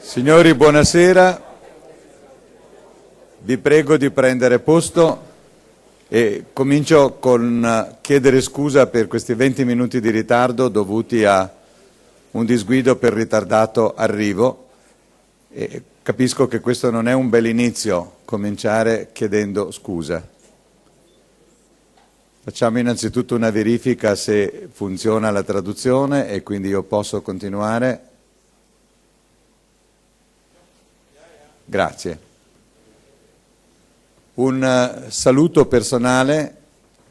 Signori, buonasera. Vi prego di prendere posto e comincio con chiedere scusa per questi 20 minuti di ritardo dovuti a un disguido per ritardato arrivo. E capisco che questo non è un bel inizio, cominciare chiedendo scusa. Facciamo innanzitutto una verifica se funziona la traduzione e quindi io posso continuare. Grazie. Un saluto personale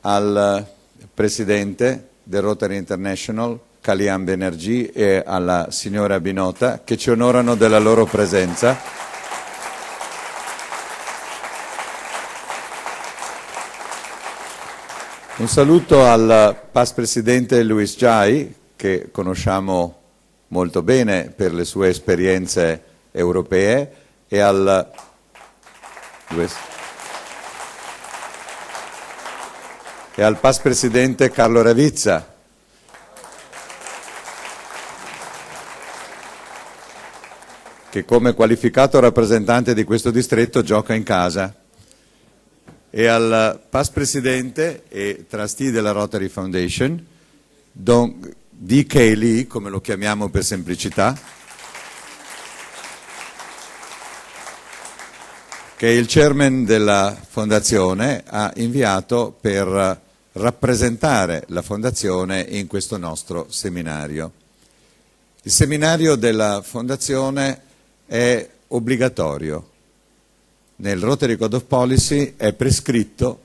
al Presidente del Rotary International, Kalian Banerjee, e alla signora Binota, che ci onorano della loro presenza. Un saluto al past Presidente Louis Jai, che conosciamo molto bene per le sue esperienze europee, e al past Presidente Carlo Ravizza, che come qualificato rappresentante di questo distretto gioca in casa, e al past Presidente e trustee della Rotary Foundation, Don D.K. Lee, come lo chiamiamo per semplicità, che il chairman della Fondazione ha inviato per rappresentare la Fondazione in questo nostro seminario. Il seminario della Fondazione è obbligatorio. Nel Rotary Code of Policy è prescritto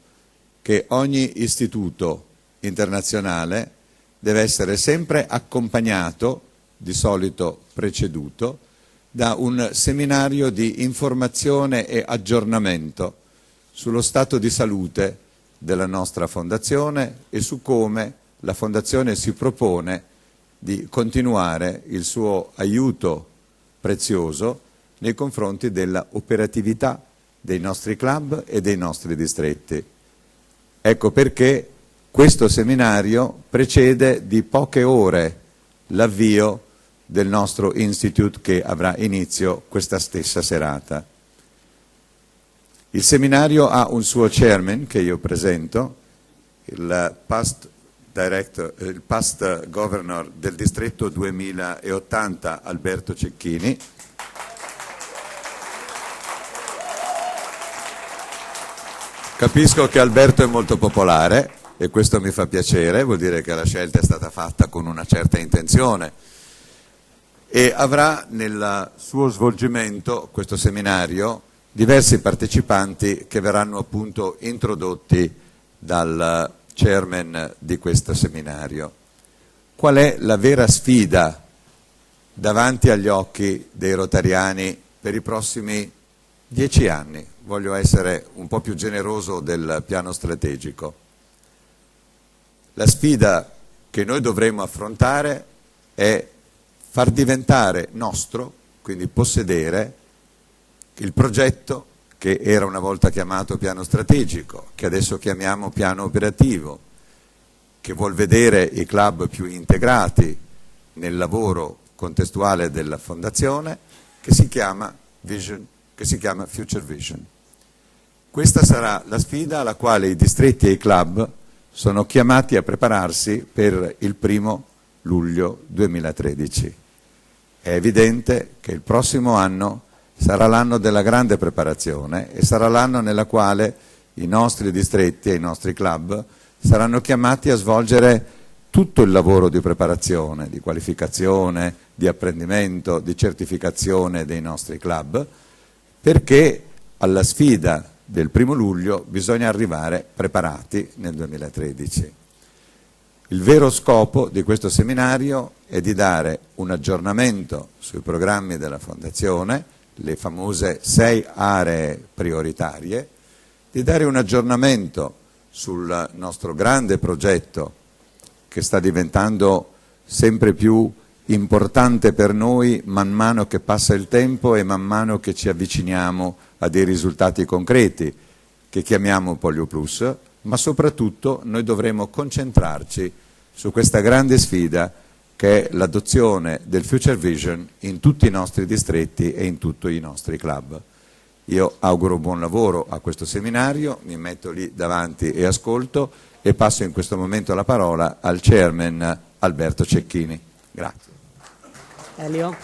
che ogni istituto internazionale deve essere sempre accompagnato, di solito preceduto, da un seminario di informazione e aggiornamento sullo stato di salute della nostra Fondazione e su come la Fondazione si propone di continuare il suo aiuto prezioso nei confronti della operatività dei nostri club e dei nostri distretti. Ecco perché questo seminario precede di poche ore l'avvio del nostro Institute, che avrà inizio questa stessa serata. Il seminario ha un suo chairman che io presento, il past governor del distretto 2080 Alberto Cecchini, capisco che Alberto è molto popolare e questo mi fa piacere, vuol dire che la scelta è stata fatta con una certa intenzione, e avrà nel suo svolgimento, questo seminario, diversi partecipanti che verranno appunto introdotti dal chairman di questo seminario. Qual è la vera sfida davanti agli occhi dei rotariani per i prossimi 10 anni? Voglio essere un po' più generoso del piano strategico. La sfida che noi dovremo affrontare è far diventare nostro, quindi possedere, il progetto che era una volta chiamato piano strategico, che adesso chiamiamo piano operativo, che vuol vedere i club più integrati nel lavoro contestuale della Fondazione, che si chiama Vision, che si chiama Future Vision. Questa sarà la sfida alla quale i distretti e i club sono chiamati a prepararsi per il 1° luglio 2013. È evidente che il prossimo anno sarà l'anno della grande preparazione e sarà l'anno nella quale i nostri distretti e i nostri club saranno chiamati a svolgere tutto il lavoro di preparazione, di qualificazione, di apprendimento, di certificazione dei nostri club, perché alla sfida del 1° luglio bisogna arrivare preparati nel 2013. Il vero scopo di questo seminario è di dare un aggiornamento sui programmi della Fondazione, le famose 6 aree prioritarie, di dare un aggiornamento sul nostro grande progetto che sta diventando sempre più importante per noi man mano che passa il tempo e man mano che ci avviciniamo a dei risultati concreti che chiamiamo Polio Plus, ma soprattutto noi dovremo concentrarci su questa grande sfida che è l'adozione del Future Vision in tutti i nostri distretti e in tutti i nostri club. Io auguro buon lavoro a questo seminario, mi metto lì davanti e ascolto e passo in questo momento la parola al chairman Alberto Cecchini. Grazie. Elio.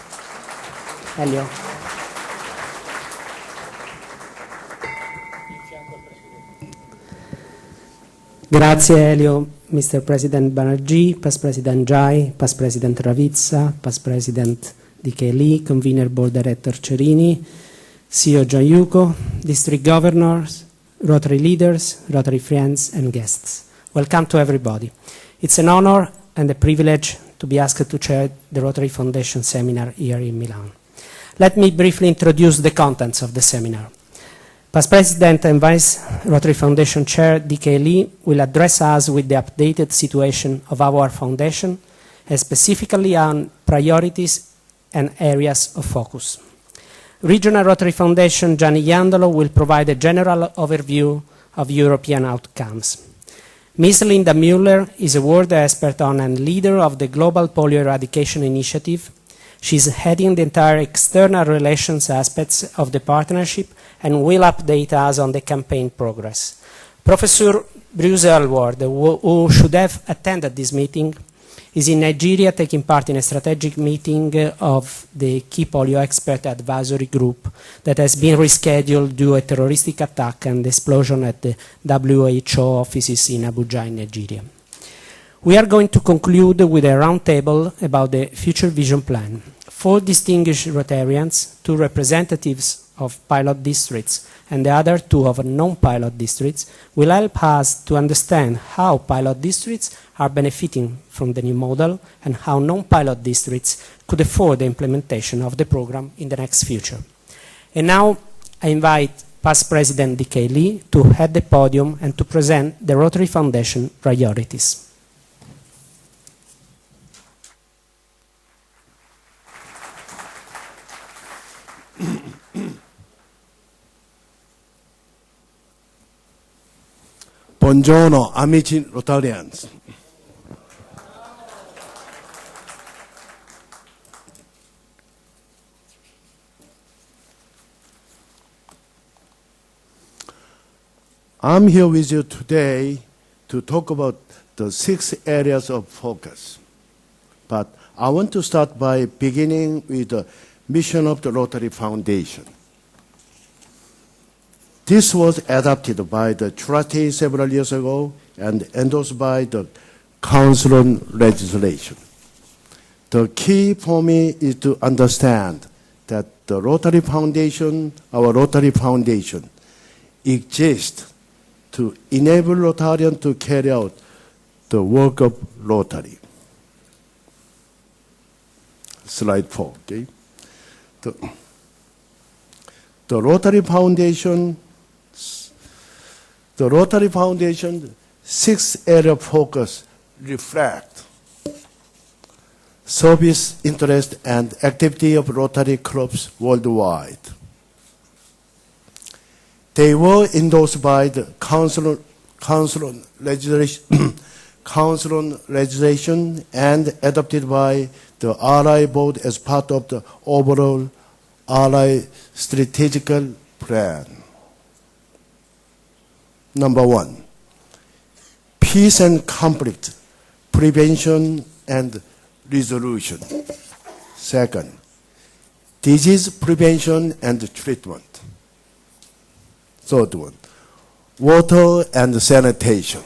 Grazie Elio, Mr. President Banerjee, Past President Jai, Past President Ravizza, Past President DK Lee, Convener Board Director Cerini, CEO Gianluco, District Governors, Rotary Leaders, Rotary Friends and guests. Welcome to everybody. It's an honor and a privilege to be asked to chair the Rotary Foundation Seminar here in Milan. Let me briefly introduce the contents of the seminar. Past President and Vice Rotary Foundation Chair DK Lee will address us with the updated situation of our foundation and specifically on priorities and areas of focus. Regional Rotary Foundation Gianni Iandolo will provide a general overview of European outcomes. Ms. Linda Mueller is a world expert on and leader of the Global Polio Eradication Initiative. She's heading the entire external relations aspects of the partnership and will update us on the campaign progress. Professor Bruce Aylward, who should have attended this meeting, is in Nigeria taking part in a strategic meeting of the key polio expert advisory group that has been rescheduled due to a terroristic attack and explosion at the WHO offices in Abuja, in Nigeria. We are going to conclude with a roundtable about the Future Vision Plan. 4 distinguished Rotarians, 2 representatives of pilot districts, and the other 2 of non-pilot districts will help us to understand how pilot districts are benefiting from the new model and how non-pilot districts could afford the implementation of the program in the next future. And now I invite Past President DK Lee to head the podium and to present the Rotary Foundation priorities. Buongiorno, amici Rotarians. I'm here with you today to talk about the 6 areas of focus. But I want to start by beginning with the mission of the Rotary Foundation. This was adopted by the trustee several years ago and endorsed by the Council on Legislation. The key for me is to understand that the Rotary Foundation, our Rotary Foundation, exists to enable Rotarians to carry out the work of Rotary. Slide 4, okay? The Rotary Foundation 6 area of focus reflect service, interest, and activity of Rotary clubs worldwide. They were endorsed by the Council on Legislation and adopted by the RI Board as part of the overall RI strategic plan. Number 1, peace and conflict prevention and resolution. Second, disease prevention and treatment. Third one, water and sanitation.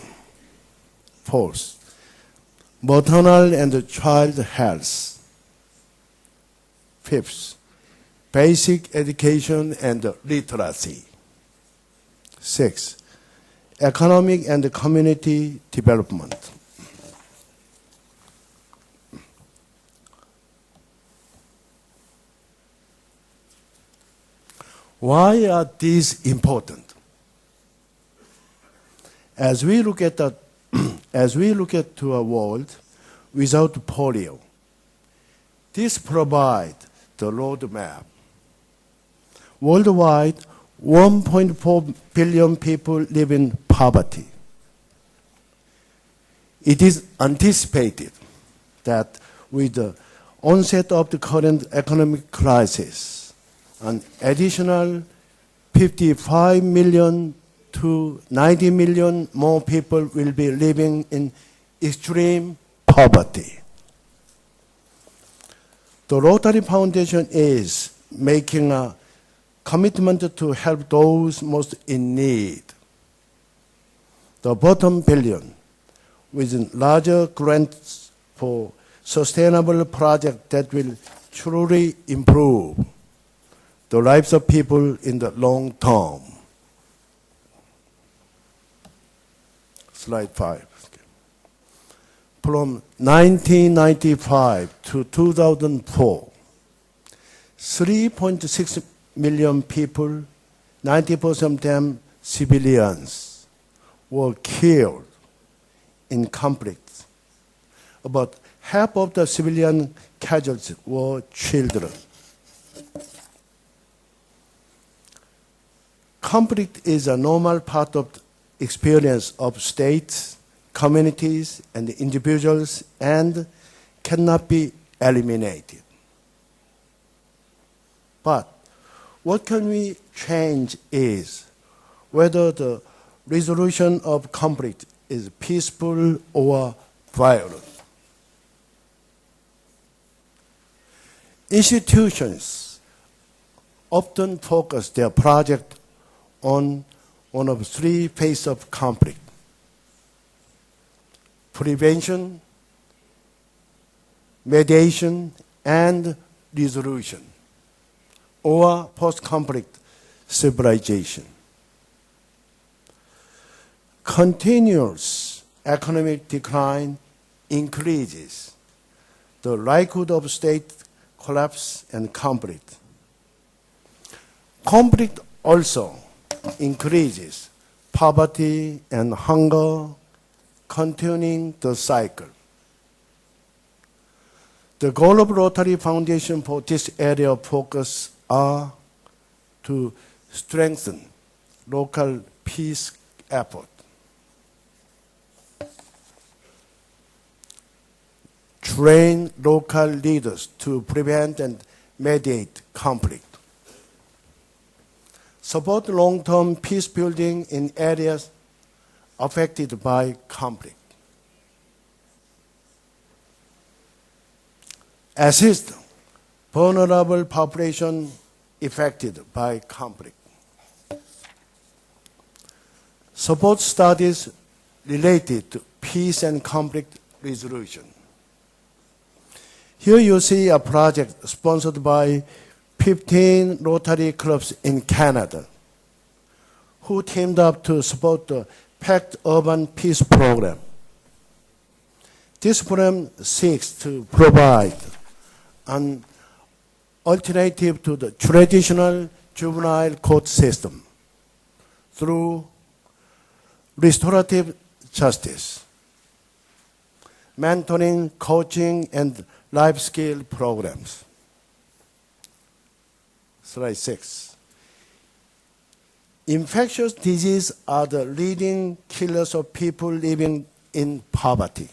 Fourth, maternal and child health. Fifth, basic education and literacy. Sixth, economic and community development. Why are these important? As we look at to a world without polio, this provides the roadmap. Worldwide, 1.4 billion people live in poverty. It is anticipated that with the onset of the current economic crisis, an additional 55 million to 90 million more people will be living in extreme poverty. The Rotary Foundation is making a commitment to help those most in need. The bottom billion, with larger grants for sustainable projects that will truly improve the lives of people in the long term. Slide 5. From 1995 to 2004, 3.6 million people, 90% of them civilians, were killed in conflicts. About half of the civilian casualties were children. Conflict is a normal part of the experience of states, communities, and individuals, and cannot be eliminated. But what can we change is whether the resolution of conflict is peaceful or violent. Institutions often focus their project on one of three phases of conflict: prevention, mediation, and resolution, or post-conflict civilization. Continuous economic decline increases the likelihood of state collapse and conflict. Conflict also increases poverty and hunger, continuing the cycle. The goal of Rotary Foundation for this area of focus are to strengthen local peace effort, train local leaders to prevent and mediate conflict, support long-term peace building in areas affected by conflict, assist vulnerable population affected by conflict, support studies related to peace and conflict resolution. Here you see a project sponsored by 15 Rotary clubs in Canada who teamed up to support the Pact Urban Peace Program. This program seeks to provide an alternative to the traditional juvenile court system through restorative justice, mentoring, coaching, and life skill programs. Slide 6. Infectious diseases are the leading killers of people living in poverty.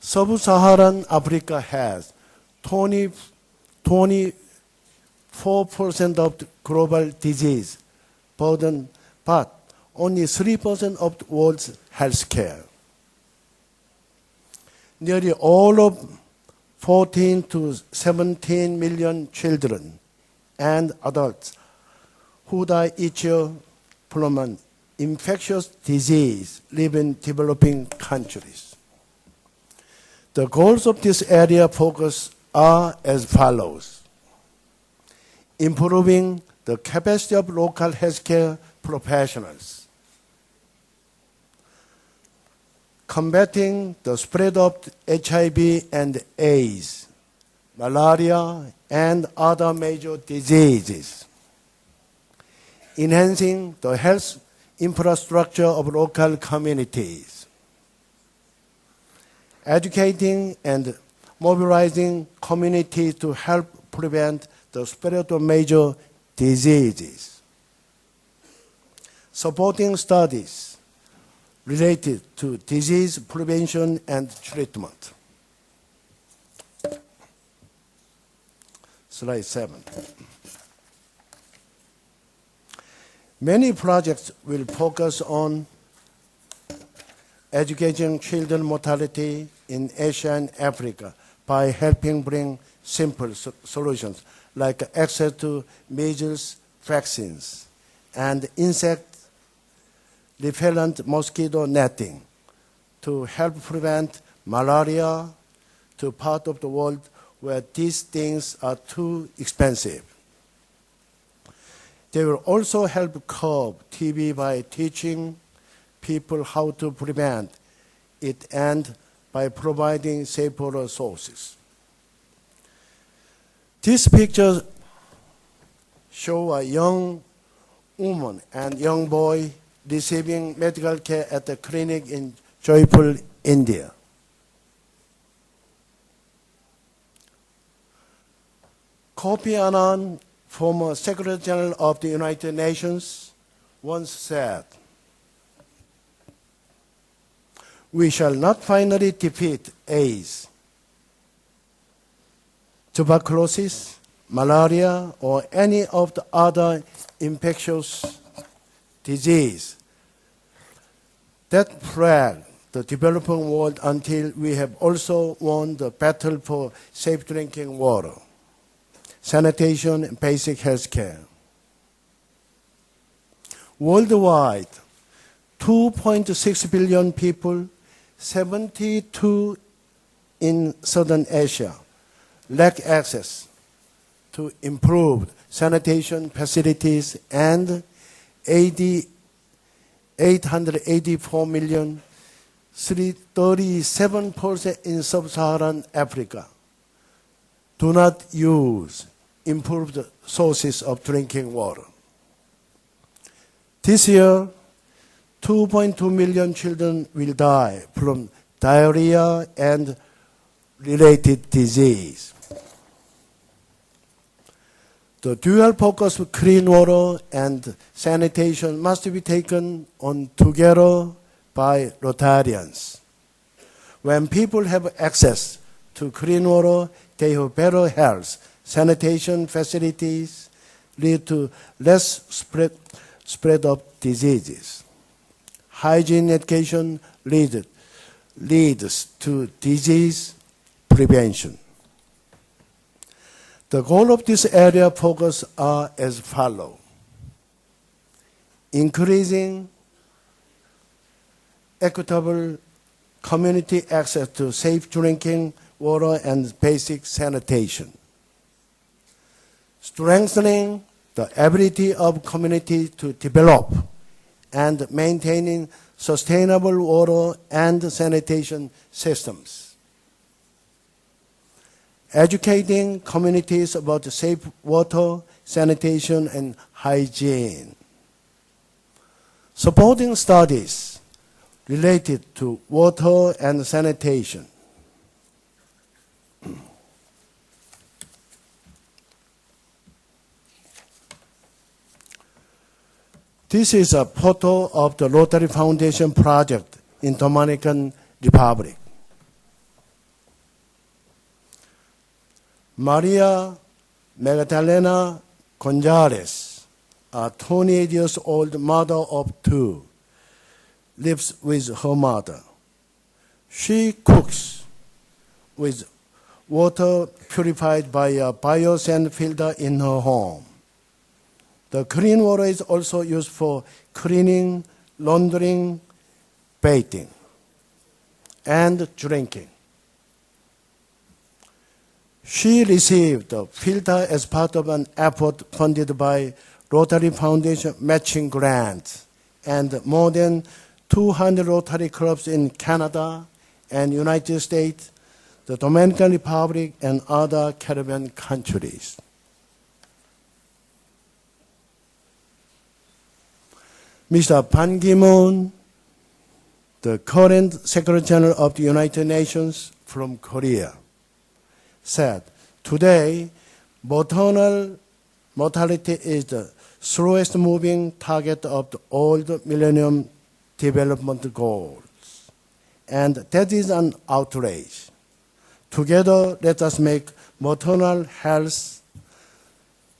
Sub-Saharan Africa has 24% of the global disease burden, but only 3% of the world's health care. Nearly all of 14 to 17 million children and adults who die each year from an infectious disease live in developing countries. The goals of this area of focus are as follows: improving the capacity of local healthcare professionals, combating the spread of HIV and AIDS, malaria, and other major diseases, enhancing the health infrastructure of local communities, educating and mobilizing communities to help prevent the spread of major diseases, supporting studies related to disease prevention and treatment, Slide 7. Many projects will focus on educating children mortality in Asia and Africa by helping bring simple solutions like access to measles vaccines and insect repellent mosquito netting to help prevent malaria to part of the world where these things are too expensive. They will also help curb TB by teaching people how to prevent it and by providing safer sources. This picture shows a young woman and young boy receiving medical care at a clinic in Jaipur, India. Kofi Annan, former Secretary General of the United Nations, once said, "We shall not finally defeat AIDS, tuberculosis, malaria, or any of the other infectious disease that plague the developing world until we have also won the battle for safe drinking water, sanitation, and basic health care." Worldwide, 2.6 billion people, 72 in Southern Asia, lack access to improved sanitation facilities, and 884 million, 37% in sub-Saharan Africa, do not use improved sources of drinking water. This year, 2.2 million children will die from diarrhea and related disease. The dual focus of clean water and sanitation must be taken on together by Rotarians. When people have access to clean water, they have better health. Sanitation facilities lead to less spread of diseases. Hygiene education leads to disease prevention. The goal of this area of focus are as follows: increasing equitable community access to safe drinking water and basic sanitation, strengthening the ability of communities to develop and maintaining sustainable water and sanitation systems, educating communities about safe water, sanitation, and hygiene, supporting studies related to water and sanitation. This is a photo of the Rotary Foundation project in Dominican Republic. Maria Magdalena Gonzalez, a 28-year-old mother of 2, lives with her mother. She cooks with water purified by a biosand filter in her home. The clean water is also used for cleaning, laundering, bathing, and drinking. She received the filter as part of an effort funded by Rotary Foundation matching grants, and more than 200 Rotary clubs in Canada and United States, the Dominican Republic, and other Caribbean countries. Mr. Ban Ki-moon, the current Secretary General of the United Nations from Korea, said, "Today, maternal mortality is the slowest moving target of the old Millennium Development Goals, and that is an outrage. Together, let us make maternal health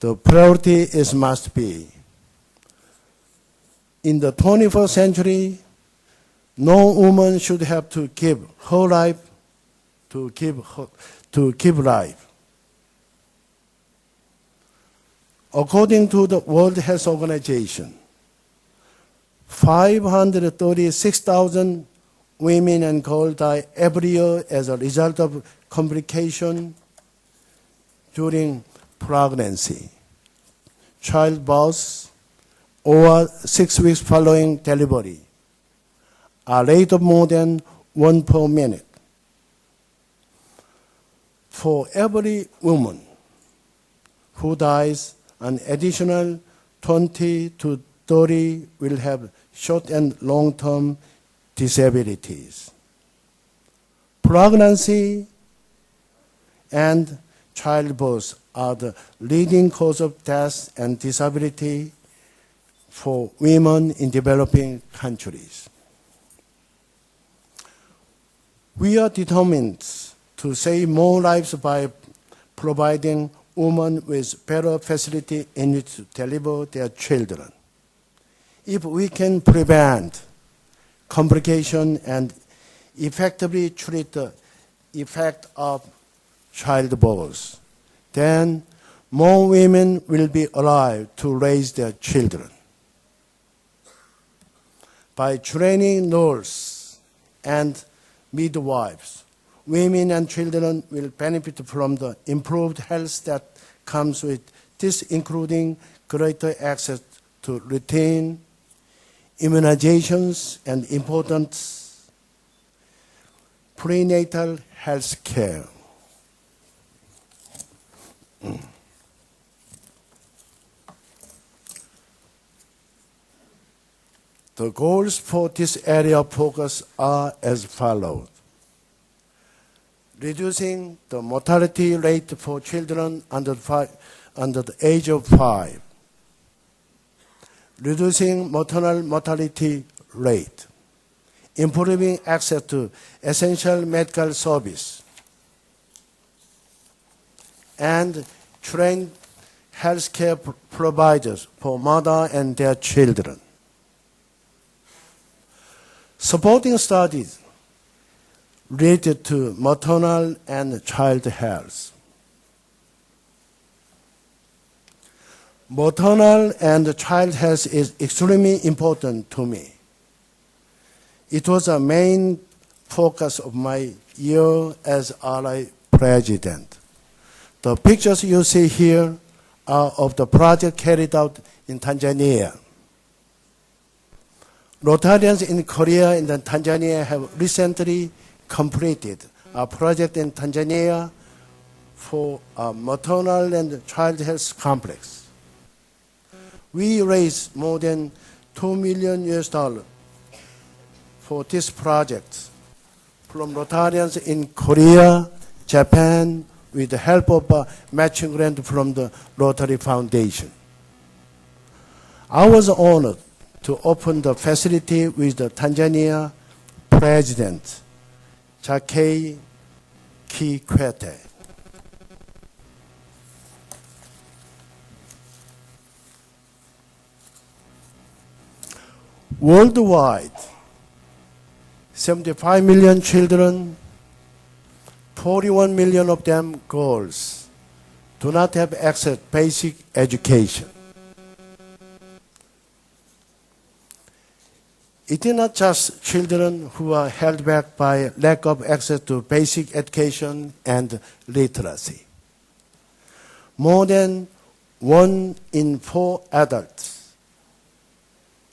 the priority must be, in the 21st century, no woman should have to give her life to give life. According to the World Health Organization, 536,000 women and girls die every year as a result of complications during pregnancy, childbirth, or 6 weeks following delivery, a rate of more than 1 per minute. For every woman who dies, an additional 20 to 30 will have short and long-term disabilities. Pregnancy and childbirth are the leading cause of death and disability for women in developing countries. We are determined to save more lives by providing women with better facility in which to deliver their children. If we can prevent complication and effectively treat the effect of childbirth, then more women will be alive to raise their children. By training nurses and midwives, women and children will benefit from the improved health that comes with this, including greater access to routine immunizations and important prenatal health care. The goals for this area of focus are as follows: reducing the mortality rate for children under the age of 5, reducing maternal mortality rate, improving access to essential medical service, and train healthcare providers for mothers and their children. Supporting studies related to maternal and child health. Maternal and child health is extremely important to me. It was a main focus of my year as RI president. The pictures you see here are of the project carried out in Tanzania. Rotarians in Korea and Tanzania have recently completed a project in Tanzania for a maternal and child health complex. We raised more than $2 million for this project from Rotarians in Korea, Japan, with the help of a matching grant from the Rotary Foundation. I was honored to open the facility with the Tanzania President, Jakaya Kikwete. Worldwide, 75 million children, 41 million of them girls, do not have access to basic education. It is not just children who are held back by lack of access to basic education and literacy. More than 1 in 4 adults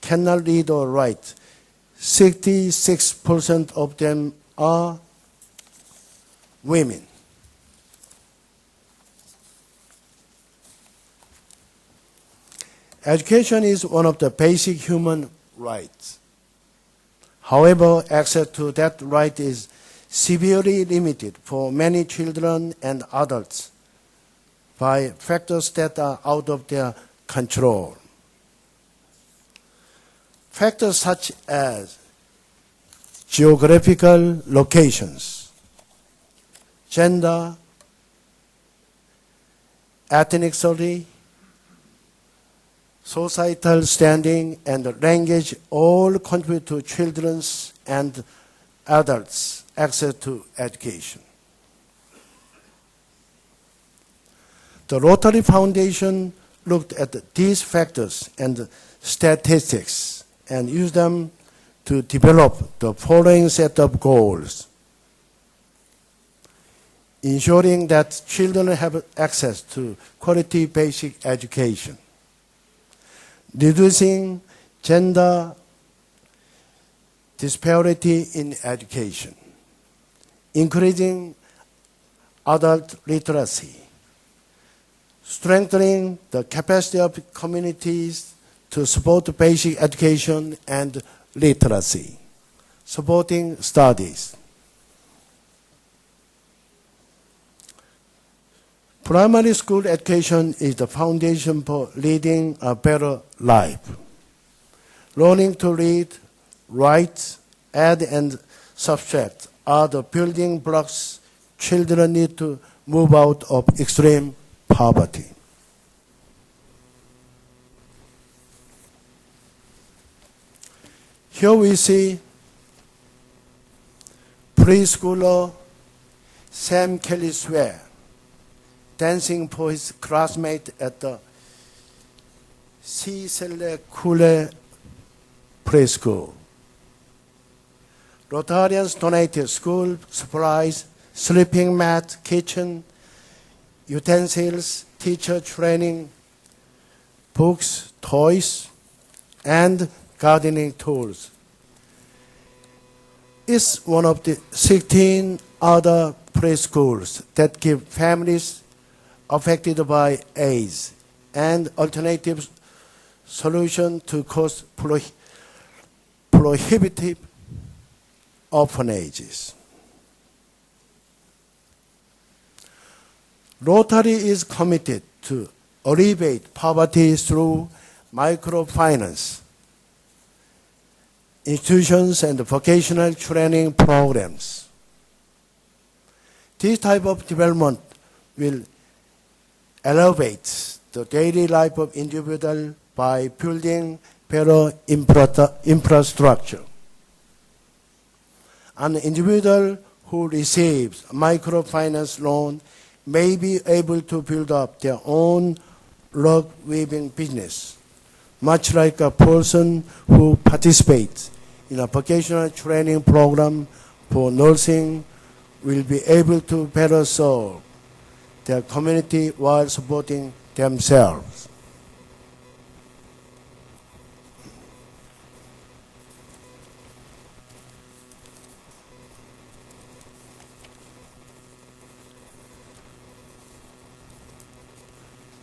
cannot read or write. 66% of them are women. Education is one of the basic human rights. However, access to that right is severely limited for many children and adults by factors that are out of their control. Factors such as geographical locations, gender, ethnicity, societal standing, and language all contribute to children's and adults' access to education. The Rotary Foundation looked at these factors and statistics and used them to develop the following set of goals: ensuring that children have access to quality basic education, reducing gender disparity in education, increasing adult literacy, strengthening the capacity of communities to support basic education and literacy, supporting studies. Primary school education is the foundation for leading a better life. Learning to read, write, add, and subtract are the building blocks children need to move out of extreme poverty. Here we see preschooler Sam Kelly Swear dancing for his classmate at the Sisele Kule preschool. Rotarians donated school supplies, sleeping mat, kitchen, utensils, teacher training, books, toys, and gardening tools. It's one of the 16 other preschools that give families affected by AIDS and alternative solution to cost prohibitive orphanages. Rotary is committed to alleviate poverty through microfinance, institutions, and vocational training programs. This type of development will elevate the daily life of individuals by building better infrastructure. An individual who receives a microfinance loan may be able to build up their own rug weaving business, much like a person who participates in a vocational training program for nursing will be able to better serve their community while supporting themselves.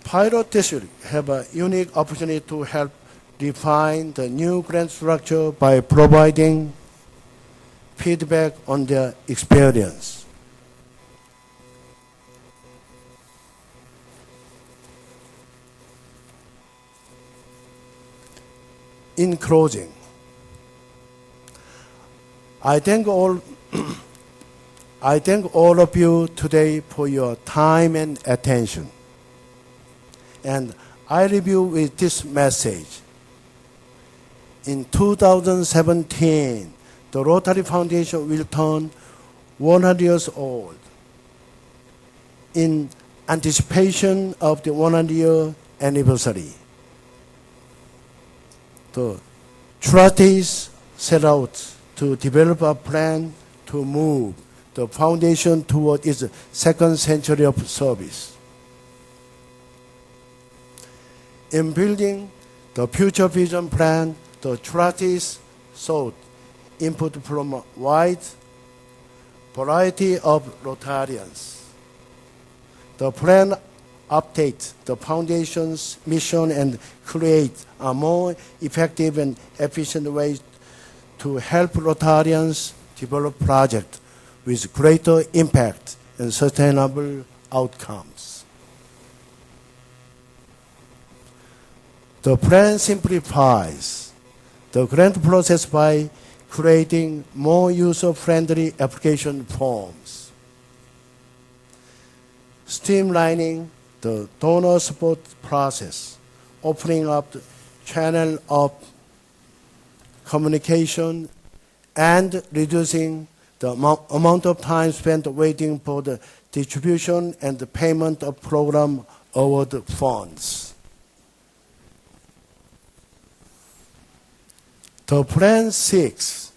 Pilot districts have a unique opportunity to help define the new grant structure by providing feedback on their experience. In closing, I thank all of you today for your time and attention. And I leave you with this message. In 2017, the Rotary Foundation will turn 100 years old. In anticipation of the 100-year anniversary, the trustees set out to develop a plan to move the foundation toward its second century of service. In building the future vision plan, the trustees sought input from a wide variety of Rotarians. The plan updates the foundation's mission and creates a more effective and efficient way to help Rotarians develop projects with greater impact and sustainable outcomes. The plan simplifies the grant process by creating more user-friendly application forms, streamlining the donor support process opening up the channel of communication, and reducing the amount of time spent waiting for the distribution and the payment of program award funds. The Plan 6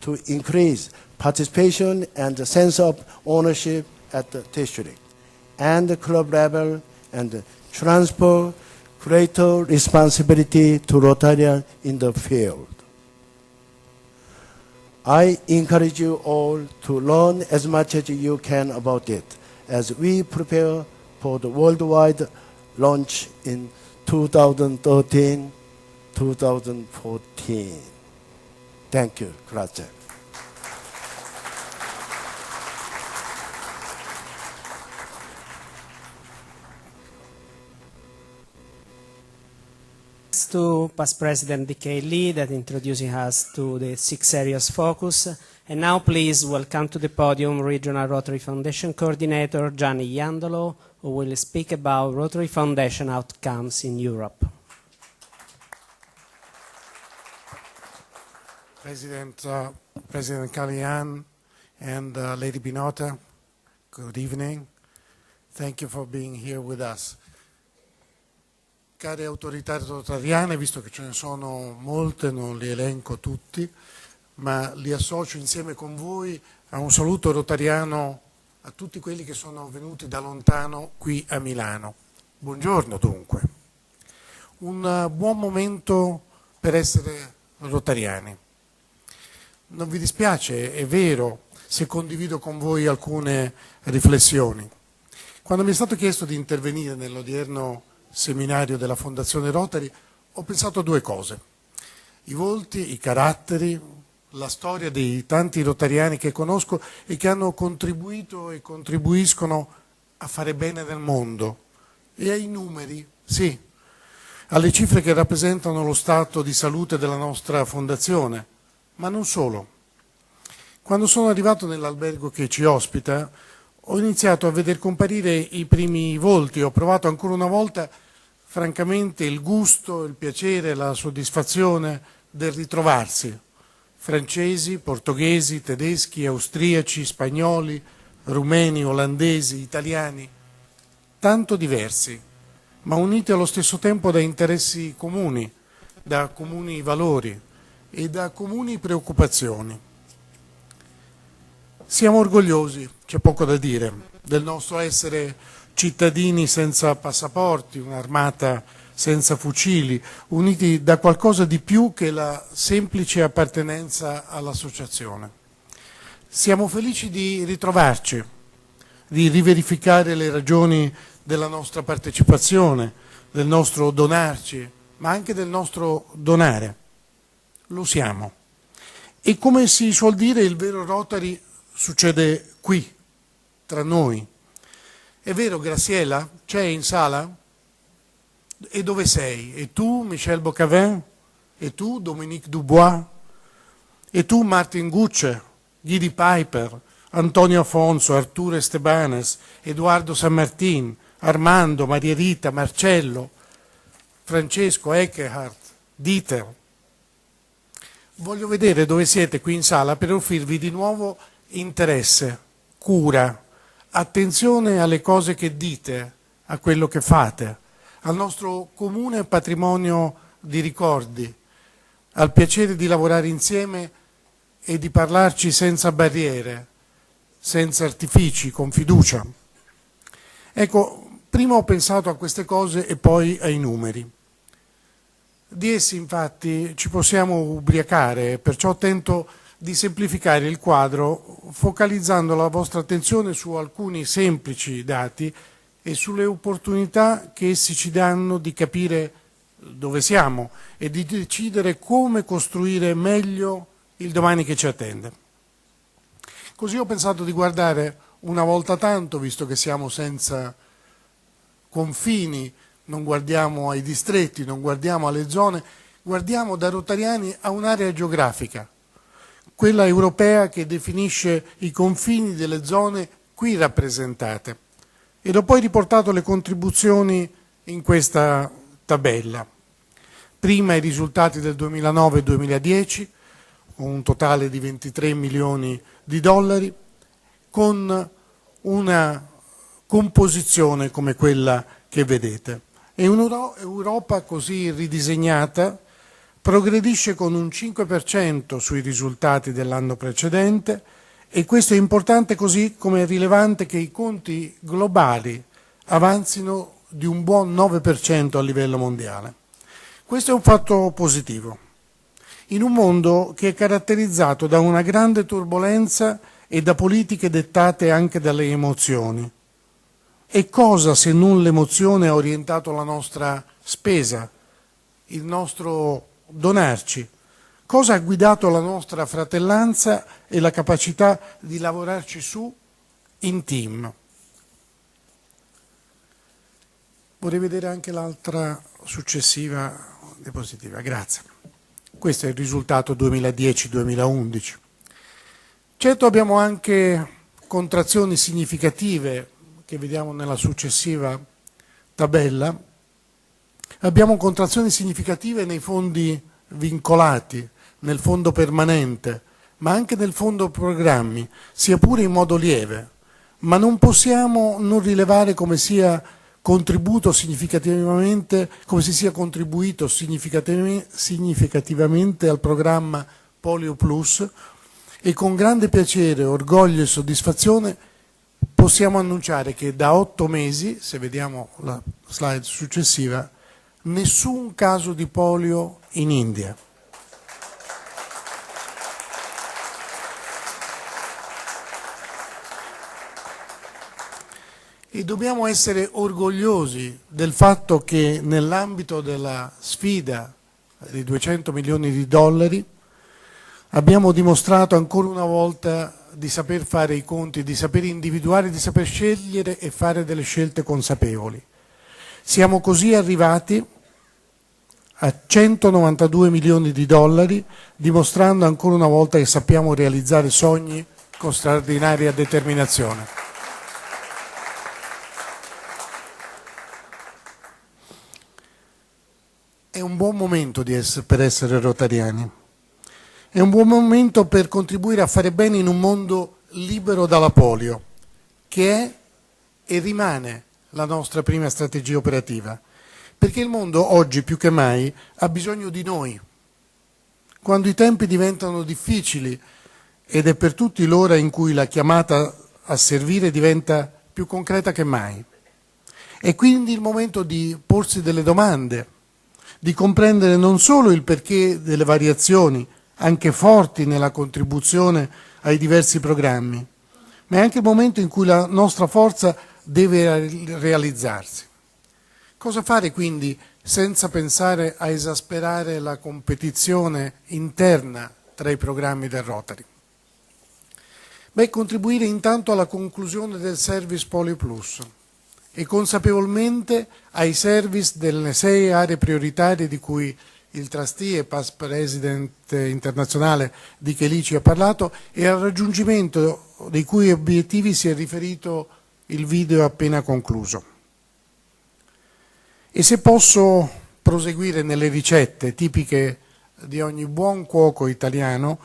to increase participation and the sense of ownership at the district and the club level and transfer greater responsibility to Rotarians in the field. I encourage you all to learn as much as you can about it as we prepare for the worldwide launch in 2013-2014. Thank you. Grazie. To Past President D.K. Lee that introducing us to the 6 areas focus. And now please welcome to the podium Regional Rotary Foundation Coordinator Gianni Iandolo, who will speak about Rotary Foundation outcomes in Europe. President Kalian and Lady Binota, good evening. Thank you for being here with us. Care autorità rotariane, visto che ce ne sono molte, non li elenco tutti, ma li associo insieme con voi a un saluto rotariano a tutti quelli che sono venuti da lontano qui a Milano. Buongiorno dunque. Un buon momento per essere rotariani. Non vi dispiace, è vero, se condivido con voi alcune riflessioni. Quando mi è stato chiesto di intervenire nell'odierno seminario della Fondazione Rotary, ho pensato a 2 cose: i volti, i caratteri, la storia dei tanti rotariani che conosco e che hanno contribuito e contribuiscono a fare bene nel mondo, e ai numeri, sì, alle cifre che rappresentano lo stato di salute della nostra fondazione, ma non solo. Quando sono arrivato nell'albergo che ci ospita, ho iniziato a veder comparire i primi volti, ho provato ancora una volta, francamente, il gusto, il piacere, la soddisfazione del ritrovarsi. Francesi, portoghesi, tedeschi, austriaci, spagnoli, rumeni, olandesi, italiani, tanto diversi, ma uniti allo stesso tempo da interessi comuni, da comuni valori e da comuni preoccupazioni. Siamo orgogliosi, c'è poco da dire, del nostro essere cittadini senza passaporti, un'armata senza fucili, uniti da qualcosa di più che la semplice appartenenza all'associazione. Siamo felici di ritrovarci, di riverificare le ragioni della nostra partecipazione, del nostro donarci, ma anche del nostro donare. Lo siamo. E come si suol dire, il vero Rotary succede qui, tra noi. È vero, Graciela? C'è in sala? E dove sei? E tu, Michel Bocavin? E tu, Dominique Dubois? E tu, Martin Gucce, Guidi Piper, Antonio Afonso, Arturo Estebanes, Edoardo San Martin, Armando, Maria Rita, Marcello, Francesco, Eckhart, Dieter. Voglio vedere dove siete qui in sala per offrirvi di nuovo interesse, cura, attenzione alle cose che dite, a quello che fate, al nostro comune patrimonio di ricordi, al piacere di lavorare insieme e di parlarci senza barriere, senza artifici, con fiducia. Ecco, prima ho pensato a queste cose e poi ai numeri. Di essi infatti ci possiamo ubriacare, perciò tento di semplificare il quadro focalizzando la vostra attenzione su alcuni semplici dati e sulle opportunità che essi ci danno di capire dove siamo e di decidere come costruire meglio il domani che ci attende. Così ho pensato di guardare una volta tanto, visto che siamo senza confini, non guardiamo ai distretti, non guardiamo alle zone, guardiamo da rotariani a un'area geografica, quella europea che definisce i confini delle zone qui rappresentate. Ed ho poi riportato le contribuzioni in questa tabella. Prima i risultati del 2009 e 2010, con un totale di 23 milioni di dollari, con una composizione come quella che vedete. E un'Europa così ridisegnata progredisce con un 5% sui risultati dell'anno precedente, e questo è importante così come è rilevante che i conti globali avanzino di un buon 9% a livello mondiale. Questo è un fatto positivo, in un mondo che è caratterizzato da una grande turbolenza e da politiche dettate anche dalle emozioni. E cosa se non l'emozione ha orientato la nostra spesa, il nostro donarci? Cosa ha guidato la nostra fratellanza e la capacità di lavorarci su in team? Vorrei vedere anche l'altra successiva diapositiva, grazie. Questo è il risultato 2010-2011. Certo abbiamo anche contrazioni significative che vediamo nella successiva tabella. Abbiamo contrazioni significative nei fondi vincolati, nel fondo permanente, ma anche nel fondo programmi, sia pure in modo lieve. Ma non possiamo non rilevare come sia contribuito significativamente, come si sia contribuito significativamente al programma Polio Plus, e con grande piacere, orgoglio e soddisfazione possiamo annunciare che da 8 mesi, se vediamo la slide successiva, nessun caso di polio in India. E dobbiamo essere orgogliosi del fatto che nell'ambito della sfida di 200 milioni di dollari abbiamo dimostrato ancora una volta di saper fare i conti, di saper individuare, di saper scegliere e fare delle scelte consapevoli. Siamo così arrivati a 192 milioni di dollari, dimostrando ancora una volta che sappiamo realizzare sogni con straordinaria determinazione. È un buon momento per essere rotariani. È un buon momento per contribuire a fare bene in un mondo libero dalla polio, che è e rimane la nostra prima strategia operativa. Perché il mondo oggi più che mai ha bisogno di noi. Quando i tempi diventano difficili, ed è per tutti l'ora in cui la chiamata a servire diventa più concreta che mai. È quindi il momento di porsi delle domande, di comprendere non solo il perché delle variazioni, anche forti nella contribuzione ai diversi programmi, ma è anche il momento in cui la nostra forza deve realizzarsi. Cosa fare quindi senza pensare a esasperare la competizione interna tra i programmi del Rotary? Beh, contribuire intanto alla conclusione del service Polio Plus e consapevolmente ai service delle 6 aree prioritarie di cui il trustee e past president internazionale di Kelly ci ha parlato, e al raggiungimento dei cui obiettivi si è riferito il video appena concluso. E se posso proseguire nelle ricette tipiche di ogni buon cuoco italiano,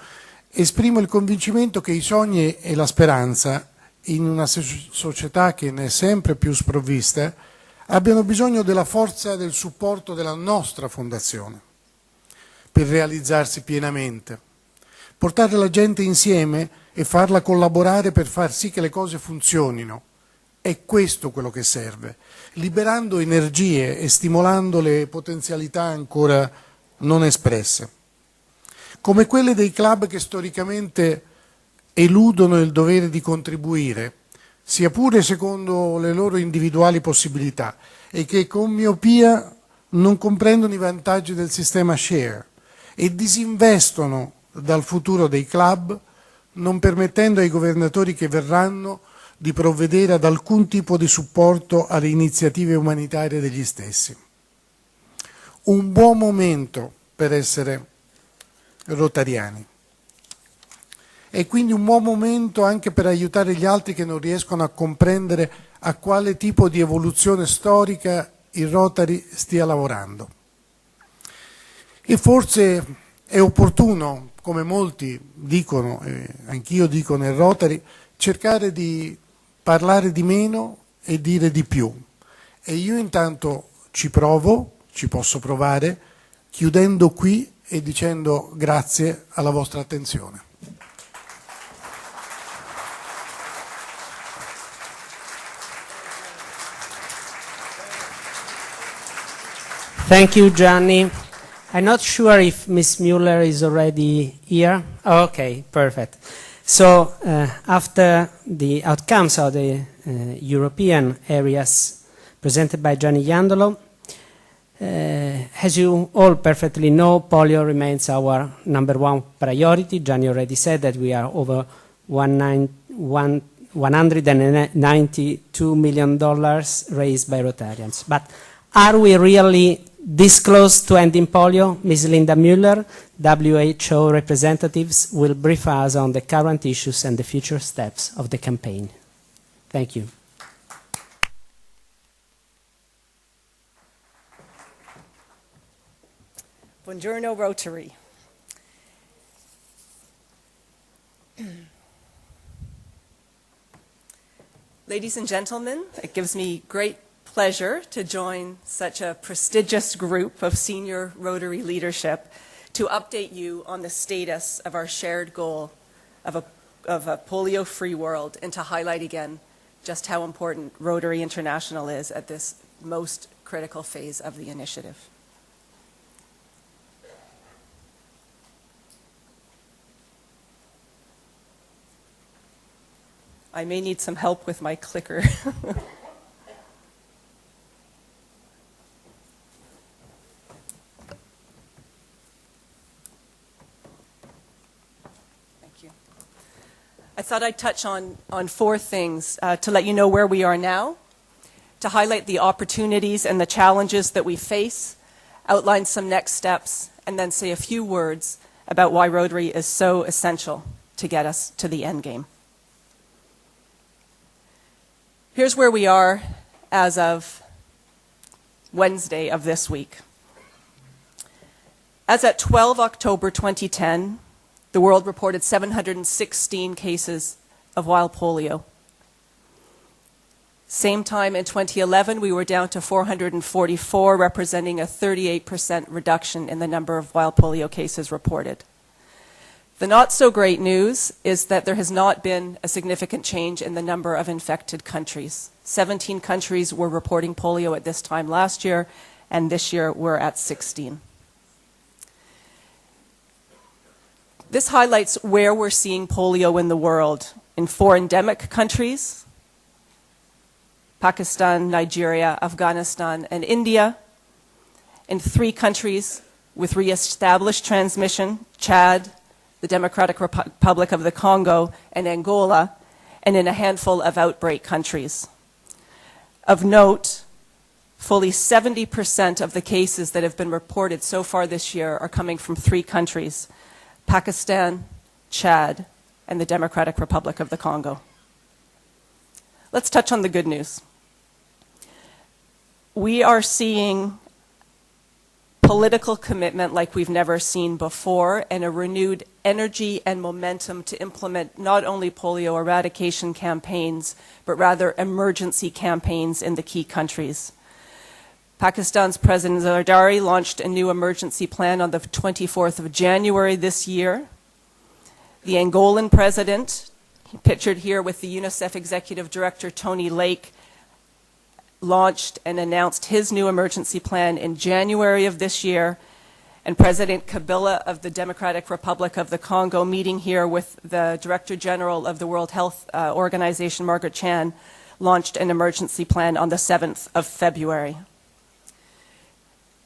esprimo il convincimento che i sogni e la speranza, in una società che ne è sempre più sprovvista, abbiano bisogno della forza e del supporto della nostra fondazione per realizzarsi pienamente. Portare la gente insieme e farla collaborare per far sì che le cose funzionino. È questo quello che serve, liberando energie e stimolando le potenzialità ancora non espresse. Come quelle dei club che storicamente eludono il dovere di contribuire, sia pure secondo le loro individuali possibilità, e che con miopia non comprendono i vantaggi del sistema share e disinvestono dal futuro dei club, non permettendo ai governatori che verranno di provvedere ad alcun tipo di supporto alle iniziative umanitarie degli stessi. Un buon momento per essere rotariani. È quindi un buon momento anche per aiutare gli altri che non riescono a comprendere a quale tipo di evoluzione storica il Rotary stia lavorando. E forse è opportuno, come molti dicono, e anch'io dico nel Rotary, cercare di parlare di meno e dire di più. E io intanto ci provo, ci posso provare, chiudendo qui e dicendo grazie alla vostra attenzione. Thank you, Gianni. I'm not sure if Ms. Mueller is already here. Oh, okay, perfect. So after the outcomes of the European areas presented by Gianni Iandolo, as you all perfectly know, polio remains our #1 priority. Gianni already said that we are over $192 million raised by Rotarians. But are we really this close to ending polio? Ms. Linda Mueller, WHO representatives, will brief us on the current issues and the future steps of the campaign. Thank you. Buongiorno, Rotary. Ladies and gentlemen, it gives me great pleasure to join such a prestigious group of senior Rotary leadership to update you on the status of our shared goal of a polio-free world, and to highlight again just how important Rotary International is at this most critical phase of the initiative. I may need some help with my clicker. I thought I'd touch on 4 things to let you know where we are now, to highlight the opportunities and the challenges that we face, outline some next steps, and then say a few words about why Rotary is so essential to get us to the end game. Here's where we are as of Wednesday of this week. As at 12 October 2010, the world reported 716 cases of wild polio. Same time in 2011, we were down to 444, representing a 38% reduction in the number of wild polio cases reported. The not so great news is that there has not been a significant change in the number of infected countries. 17 countries were reporting polio at this time last year, and this year we're at 16. This highlights where we're seeing polio in the world. In 4 endemic countries, Pakistan, Nigeria, Afghanistan, and India. In 3 countries with re-established transmission, Chad, the Democratic Republic of the Congo, and Angola, and in a handful of outbreak countries. Of note, fully 70% of the cases that have been reported so far this year are coming from 3 countries: Pakistan, Chad, and the Democratic Republic of the Congo. Let's touch on the good news. We are seeing political commitment like we've never seen before, and a renewed energy and momentum to implement not only polio eradication campaigns, but rather emergency campaigns in the key countries. Pakistan's President Zardari launched a new emergency plan on the 24th of January this year. The Angolan president, pictured here with the UNICEF Executive Director Tony Lake, launched and announced his new emergency plan in January of this year. And President Kabila of the Democratic Republic of the Congo, meeting here with the Director General of the World Health Organization, Margaret Chan, launched an emergency plan on the 7th of February.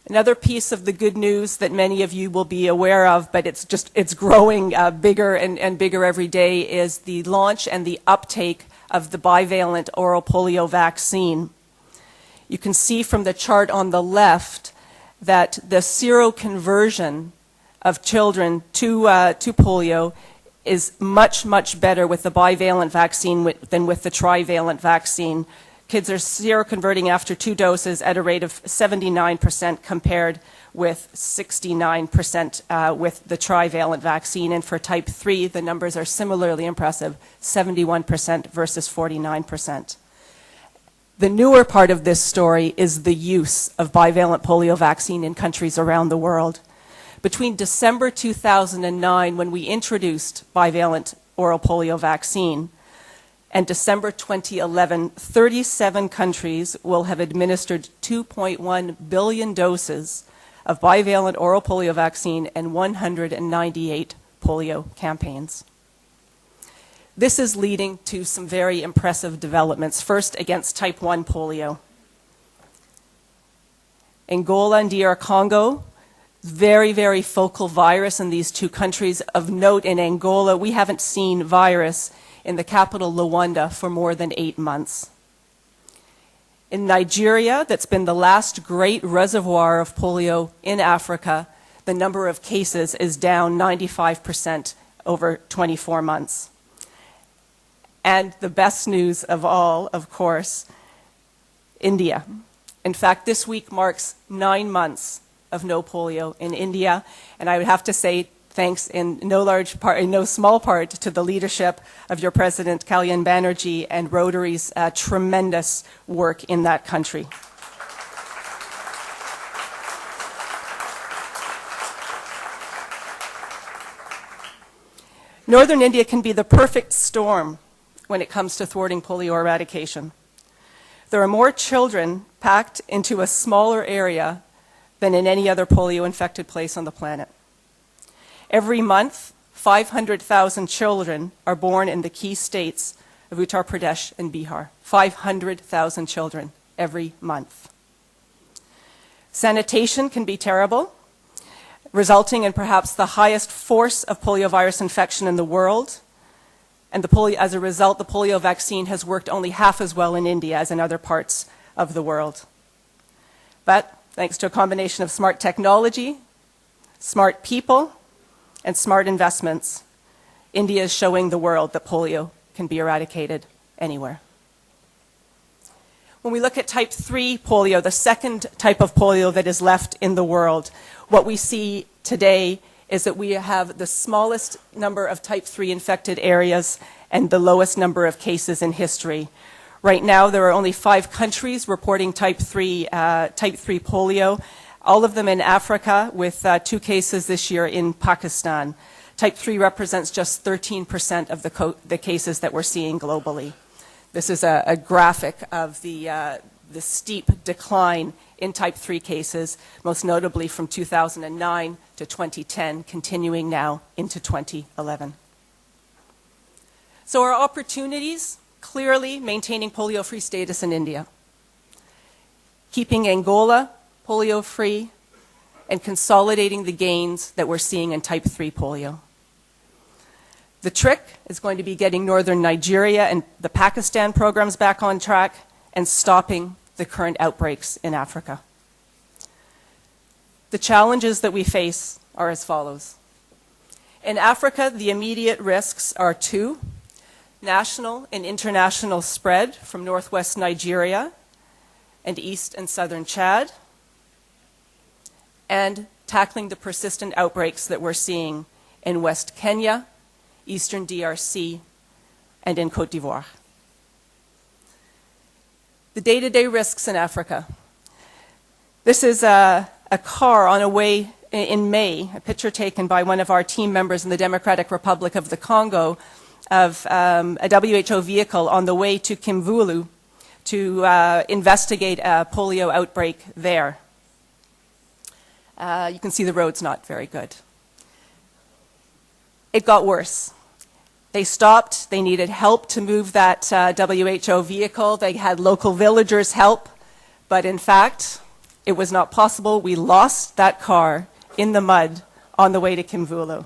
Another piece of the good news that many of you will be aware of, but it's growing bigger and bigger every day, is the launch and the uptake of the bivalent oral polio vaccine. You can see from the chart on the left that the seroconversion of children to polio is much, much better with the bivalent vaccine than with the trivalent vaccine. Kids are seroconverting after 2 doses at a rate of 79% compared with 69% with the trivalent vaccine. And for type 3, the numbers are similarly impressive, 71% versus 49%. The newer part of this story is the use of bivalent polio vaccine in countries around the world. Between December 2009, when we introduced bivalent oral polio vaccine, and December 2011, 37 countries will have administered 2.1 billion doses of bivalent oral polio vaccine and 198 polio campaigns. This is leading to some very impressive developments. First, against type 1 polio. Angola and DR Congo, very, very focal virus in these 2 countries. Of note, in Angola, we haven't seen virus in the capital Luanda for more than 8 months. In Nigeria, that's been the last great reservoir of polio in Africa, the number of cases is down 95% over 24 months. And the best news of all, of course, India. In fact, this week marks 9 months of no polio in India, and I would have to say thanks in no small part to the leadership of your President Kalyan Banerjee and Rotary's tremendous work in that country. Northern India can be the perfect storm when it comes to thwarting polio eradication. There are more children packed into a smaller area than in any other polio-infected place on the planet. Every month, 500,000 children are born in the key states of Uttar Pradesh and Bihar. 500,000 children every month. Sanitation can be terrible, resulting in perhaps the highest force of poliovirus infection in the world. And as a result, the polio vaccine has worked only half as well in India as in other parts of the world. But thanks to a combination of smart technology, smart people, and smart investments, India is showing the world that polio can be eradicated anywhere. When we look at type 3 polio, the second type of polio that is left in the world, what we see today is that we have the smallest number of type 3 infected areas and the lowest number of cases in history. Right now, there are only 5 countries reporting type 3 polio, all of them in Africa, with 2 cases this year in Pakistan. Type 3 represents just 13% of the cases that we're seeing globally. This is a graphic of the steep decline in type 3 cases, most notably from 2009 to 2010, continuing now into 2011. So our opportunities, clearly maintaining polio-free status in India, keeping Angola polio-free, and consolidating the gains that we're seeing in type 3 polio. The trick is going to be getting northern Nigeria and the Pakistan programs back on track and stopping the current outbreaks in Africa. The challenges that we face are as follows. In Africa, the immediate risks are 2: national and international spread from northwest Nigeria and east and southern Chad, and tackling the persistent outbreaks that we're seeing in West Kenya, eastern DRC, and in Côte d'Ivoire. The day-to-day risks in Africa. This is a car on a way in May, a picture taken by one of our team members in the Democratic Republic of the Congo of a WHO vehicle on the way to Kimvulu to investigate a polio outbreak there. You can see the road's not very good. It got worse. They stopped. They needed help to move that WHO vehicle. They had local villagers help. But in fact, it was not possible. We lost that car in the mud on the way to Kimvulu.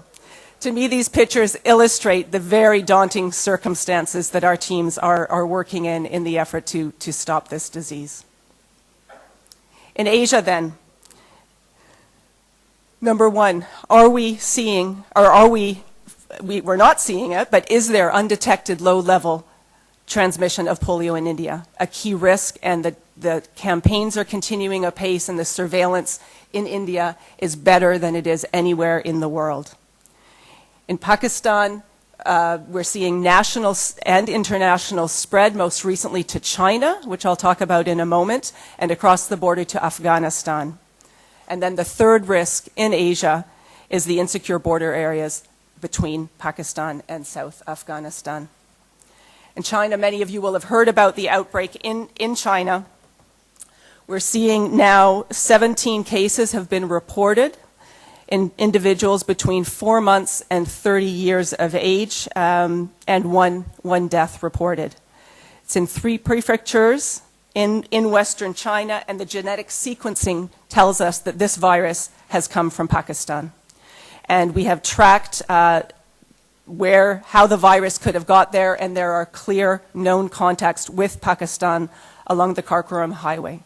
To me, these pictures illustrate the very daunting circumstances that our teams are working in the effort to stop this disease. In Asia, then, number one, are we seeing, or are we we're not seeing it, but is there undetected low-level transmission of polio in India? A key risk, and the campaigns are continuing apace, and the surveillance in India is better than it is anywhere in the world. In Pakistan, we're seeing national and international spread, most recently to China, which I'll talk about in a moment, and across the border to Afghanistan. And then the third risk in Asia is the insecure border areas between Pakistan and South Afghanistan. In China, many of you will have heard about the outbreak in China. We're seeing now 17 cases have been reported in individuals between 4 months and 30 years of age, and one death reported. It's in 3 prefectures in Western China, and the genetic sequencing tells us that this virus has come from Pakistan. And we have tracked how the virus could have got there, and there are clear known contacts with Pakistan along the Karakoram Highway.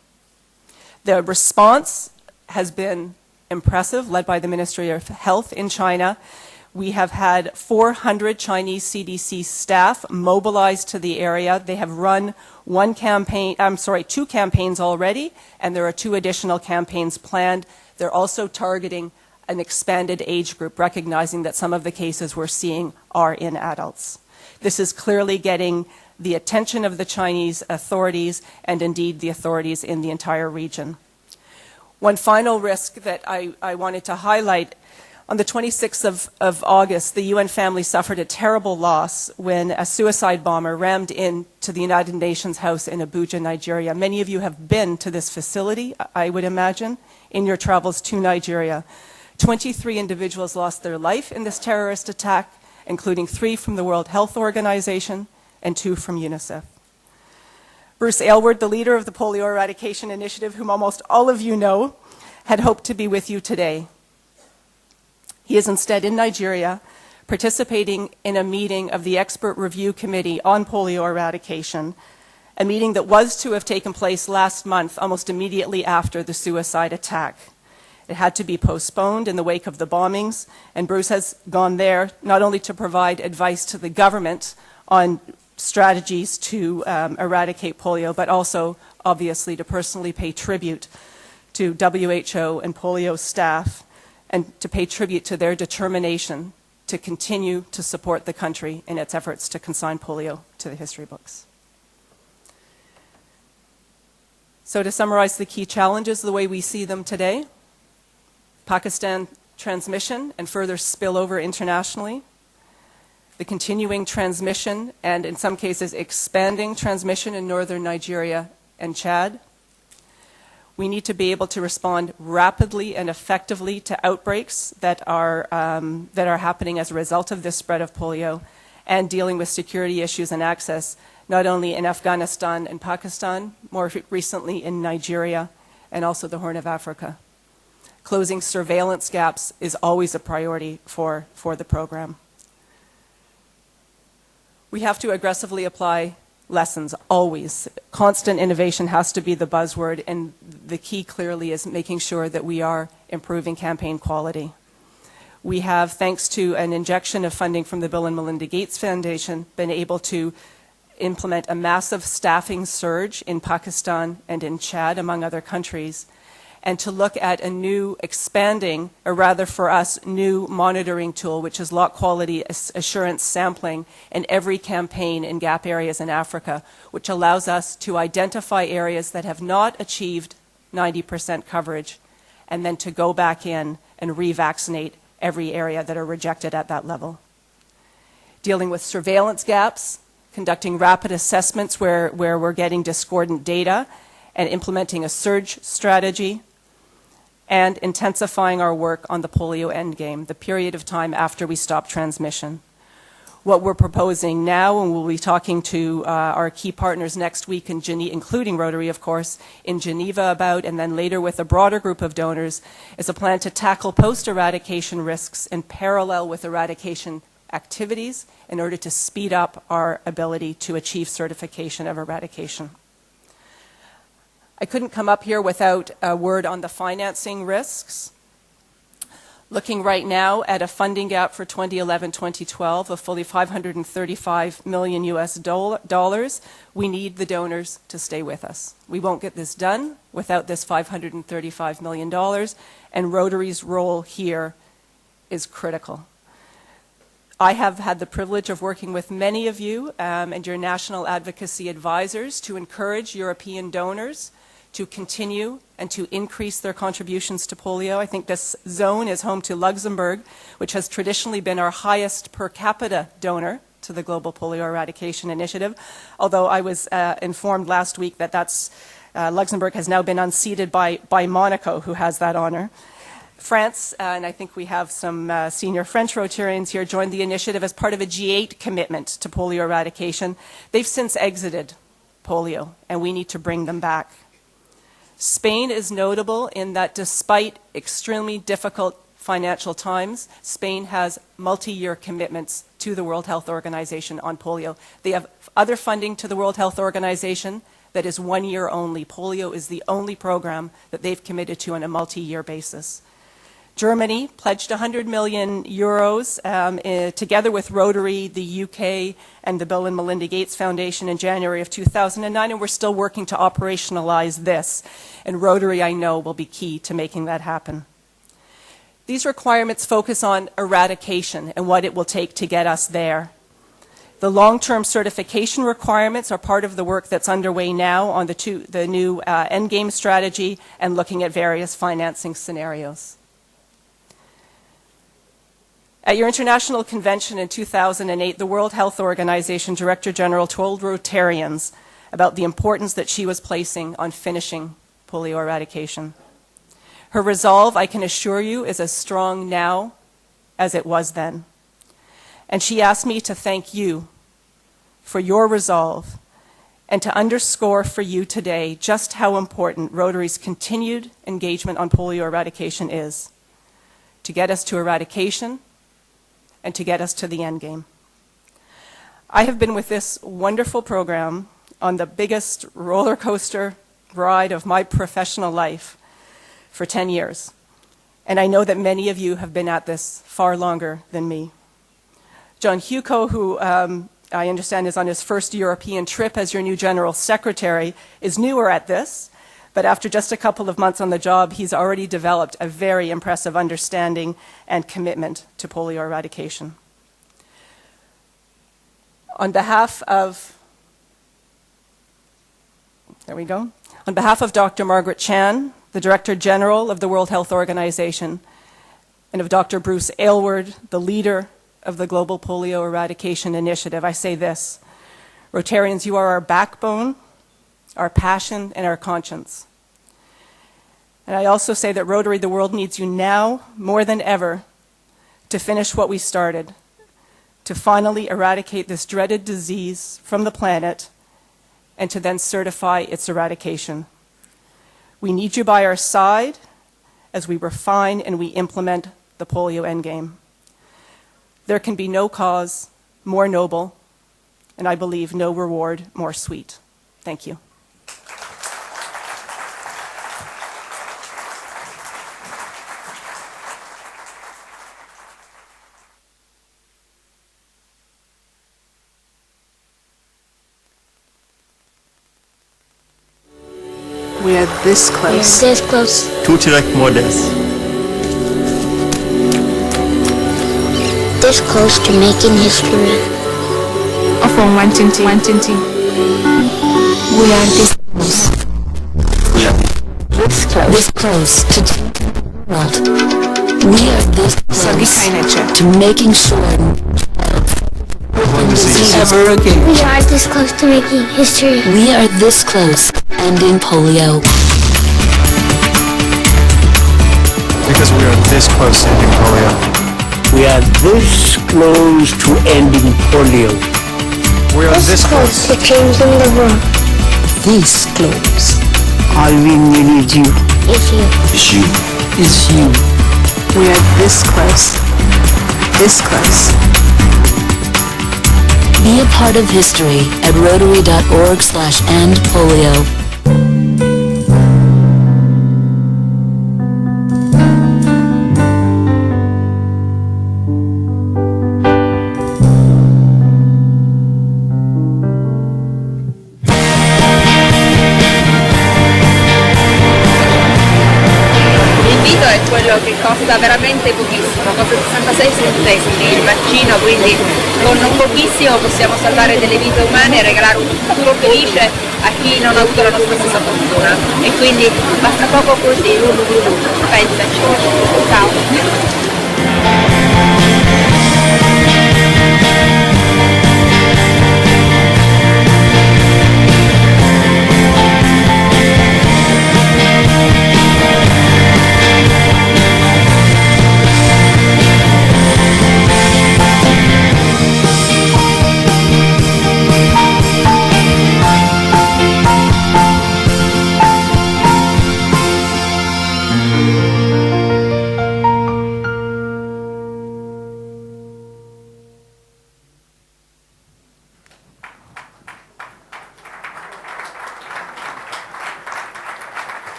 The response has been impressive, led by the Ministry of Health in China. We have had 400 Chinese CDC staff mobilized to the area. They have run 2 campaigns already, and there are 2 additional campaigns planned. They're also targeting an expanded age group, recognizing that some of the cases we're seeing are in adults. This is clearly getting the attention of the Chinese authorities and indeed the authorities in the entire region. One final risk that I wanted to highlight: on the 26th of August, the UN family suffered a terrible loss when a suicide bomber rammed into the United Nations House in Abuja, Nigeria. Many of you have been to this facility, I would imagine, in your travels to Nigeria. 23 individuals lost their life in this terrorist attack, including 3 from the World Health Organization and 2 from UNICEF. Bruce Aylward, the leader of the Polio Eradication Initiative, whom almost all of you know, had hoped to be with you today. He is instead in Nigeria, participating in a meeting of the Expert Review Committee on Polio Eradication, a meeting that was to have taken place last month, almost immediately after the suicide attack. It had to be postponed in the wake of the bombings, and Bruce has gone there not only to provide advice to the government on strategies to eradicate polio, but also, obviously, to personally pay tribute to WHO and polio staff, and to pay tribute to their determination to continue to support the country in its efforts to consign polio to the history books. So to summarize the key challenges the way we see them today: Pakistan transmission and further spillover internationally, the continuing transmission and, in some cases, expanding transmission in northern Nigeria and Chad. We need to be able to respond rapidly and effectively to outbreaks that are happening as a result of this spread of polio, and dealing with security issues and access, not only in Afghanistan and Pakistan, more recently in Nigeria, and also the Horn of Africa. Closing surveillance gaps is always a priority for the program. We have to aggressively apply lessons, always. Constant innovation has to be the buzzword, and the key clearly is making sure that we are improving campaign quality. We have, thanks to an injection of funding from the Bill and Melinda Gates Foundation, been able to implement a massive staffing surge in Pakistan and in Chad, among other countries, and to look at a new, expanding, or rather for us, new monitoring tool, which is lot quality assurance sampling in every campaign in gap areas in Africa, which allows us to identify areas that have not achieved 90% coverage, and then to go back in and revaccinate every area that are rejected at that level. Dealing with surveillance gaps, conducting rapid assessments where we're getting discordant data, and implementing a surge strategy, and intensifying our work on the polio endgame, the period of time after we stop transmission. What we're proposing now, and we'll be talking to our key partners next week in Geneva, including Rotary, of course, in Geneva about, and then later with a broader group of donors, is a plan to tackle post-eradication risks in parallel with eradication activities in order to speed up our ability to achieve certification of eradication. I couldn't come up here without a word on the financing risks. Looking right now at a funding gap for 2011-2012 of fully $535 million US, we need the donors to stay with us. We won't get this done without this $535 million, and Rotary's role here is critical. I have had the privilege of working with many of you and your national advocacy advisors to encourage European donors to continue and to increase their contributions to polio. I think this zone is home to Luxembourg, which has traditionally been our highest per capita donor to the Global Polio Eradication Initiative, although I was informed last week that Luxembourg has now been unseated by Monaco, who has that honor. France, and I think we have some senior French Rotarians here, joined the initiative as part of a G8 commitment to polio eradication. They've since exited polio, and we need to bring them back. Spain is notable in that despite extremely difficult financial times, Spain has multi-year commitments to the World Health Organization on polio. They have other funding to the World Health Organization that is 1 year only. Polio is the only program that they've committed to on a multi-year basis. Germany pledged 100 million euros together with Rotary, the UK, and the Bill and Melinda Gates Foundation in January of 2009, and we're still working to operationalize this. And Rotary, I know, will be key to making that happen. These requirements focus on eradication and what it will take to get us there. The long-term certification requirements are part of the work that's underway now on the new endgame strategy and looking at various financing scenarios. At your international convention in 2008, the World Health Organization Director General told Rotarians about the importance that she was placing on finishing polio eradication. Her resolve, I can assure you, is as strong now as it was then. And she asked me to thank you for your resolve and to underscore for you today just how important Rotary's continued engagement on polio eradication is to get us to eradication and to get us to the end game. I have been with this wonderful program on the biggest roller coaster ride of my professional life for 10 years. And I know that many of you have been at this far longer than me. John Hugo, who I understand is on his first European trip as your new General Secretary, is newer at this. But after just a couple of months on the job, he's already developed a very impressive understanding and commitment to polio eradication. On behalf of, on behalf of Dr. Margaret Chan, the Director General of the World Health Organization, and of Dr. Bruce Aylward, the leader of the Global Polio Eradication Initiative, I say this: Rotarians, you are our backbone, our passion, and our conscience. And I also say that Rotary, the world needs you now more than ever to finish what we started, to finally eradicate this dreaded disease from the planet and to then certify its eradication. We need you by our side as we refine and we implement the polio endgame. There can be no cause more noble, and I believe no reward more sweet. Thank you. We are this close. We are this close. To direct more deaths. This close to making history. From 120. We are this close. We are This close. This close to taking the world. We are this close to making sure disease ever again. we are this close to making history. We are this close ending polio. because we are this close to ending polio. We are this close to ending polio. We are this close to changing the world. This close. All we need you. Is you. is you. Is you. We are this close. This close. Be a part of history at rotary.org/endpolio. costa veramente pochissimo, costa 66 centesimi il vaccino, quindi con pochissimo possiamo salvare delle vite umane e regalare un futuro felice a chi non ha avuto la nostra stessa fortuna, e quindi basta poco così, pensaci. Ciao.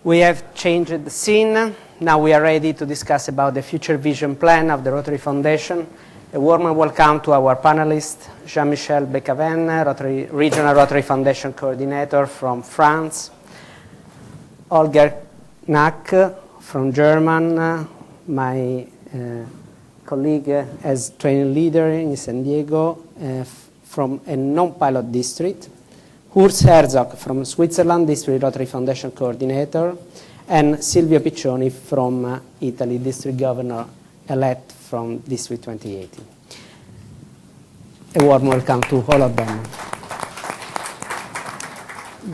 We have changed the scene. Now we are ready to discuss about the future vision plan of the Rotary Foundation. A warm welcome to our panelist, Jean-Michel Becaven, Regional Rotary Foundation Coordinator from France, Holger Knack from Germany, my colleague as training leader in San Diego from a non-pilot district, Urs Herzog from Switzerland, District Rotary Foundation Coordinator, and Silvio Piccioni from Italy, District Governor-elect from District 2018. A warm welcome to all of them.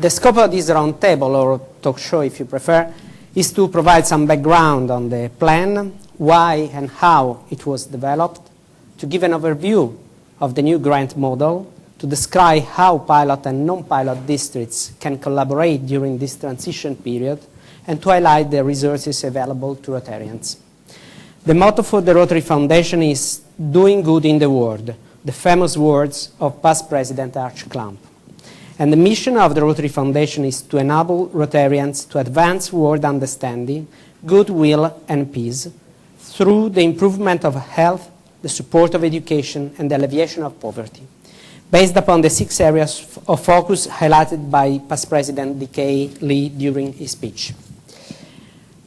The scope of this roundtable, or talk show if you prefer, is to provide some background on the plan, why and how it was developed, to give an overview of the new grant model, to describe how pilot and non-pilot districts can collaborate during this transition period, and to highlight the resources available to Rotarians. The motto for the Rotary Foundation is doing good in the world, the famous words of past President Arch Klump. And the mission of the Rotary Foundation is to enable Rotarians to advance world understanding, goodwill and peace through the improvement of health, the support of education and the alleviation of poverty, based upon the 6 areas of focus highlighted by past President D.K. Lee during his speech.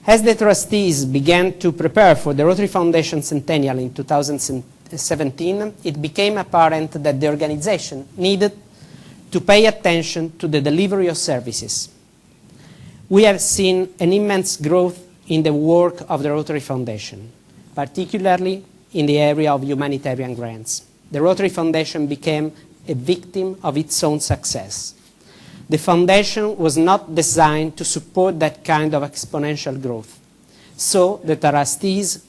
As the trustees began to prepare for the Rotary Foundation Centennial in 2017, it became apparent that the organization needed to pay attention to the delivery of services. We have seen an immense growth in the work of the Rotary Foundation, particularly in the area of humanitarian grants. The Rotary Foundation became a victim of its own success. The foundation was not designed to support that kind of exponential growth. So the trustees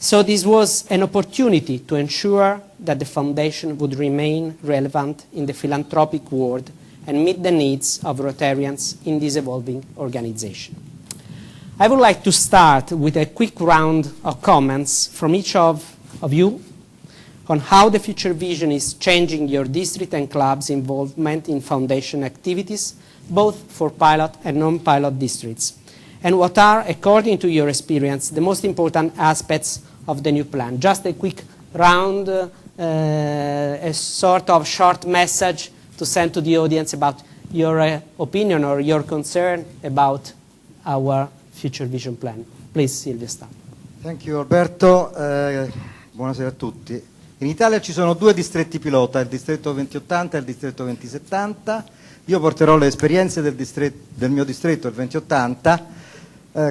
saw this was an opportunity to ensure that the foundation would remain relevant in the philanthropic world and meet the needs of Rotarians in this evolving organization. I would like to start with a quick round of comments from each of you on how the future vision is changing your district and club's involvement in foundation activities, both for pilot and non-pilot districts, and what are, according to your experience, the most important aspects of the new plan. Just a quick round, a sort of short message to send to the audience about your opinion or your concern about our future vision plan. Please, Silvia, start. Thank you, Alberto. Buonasera a tutti. In Italia ci sono 2 distretti pilota, il distretto 2080 e il distretto 2070. Io porterò le esperienze del mio distretto, il 2080,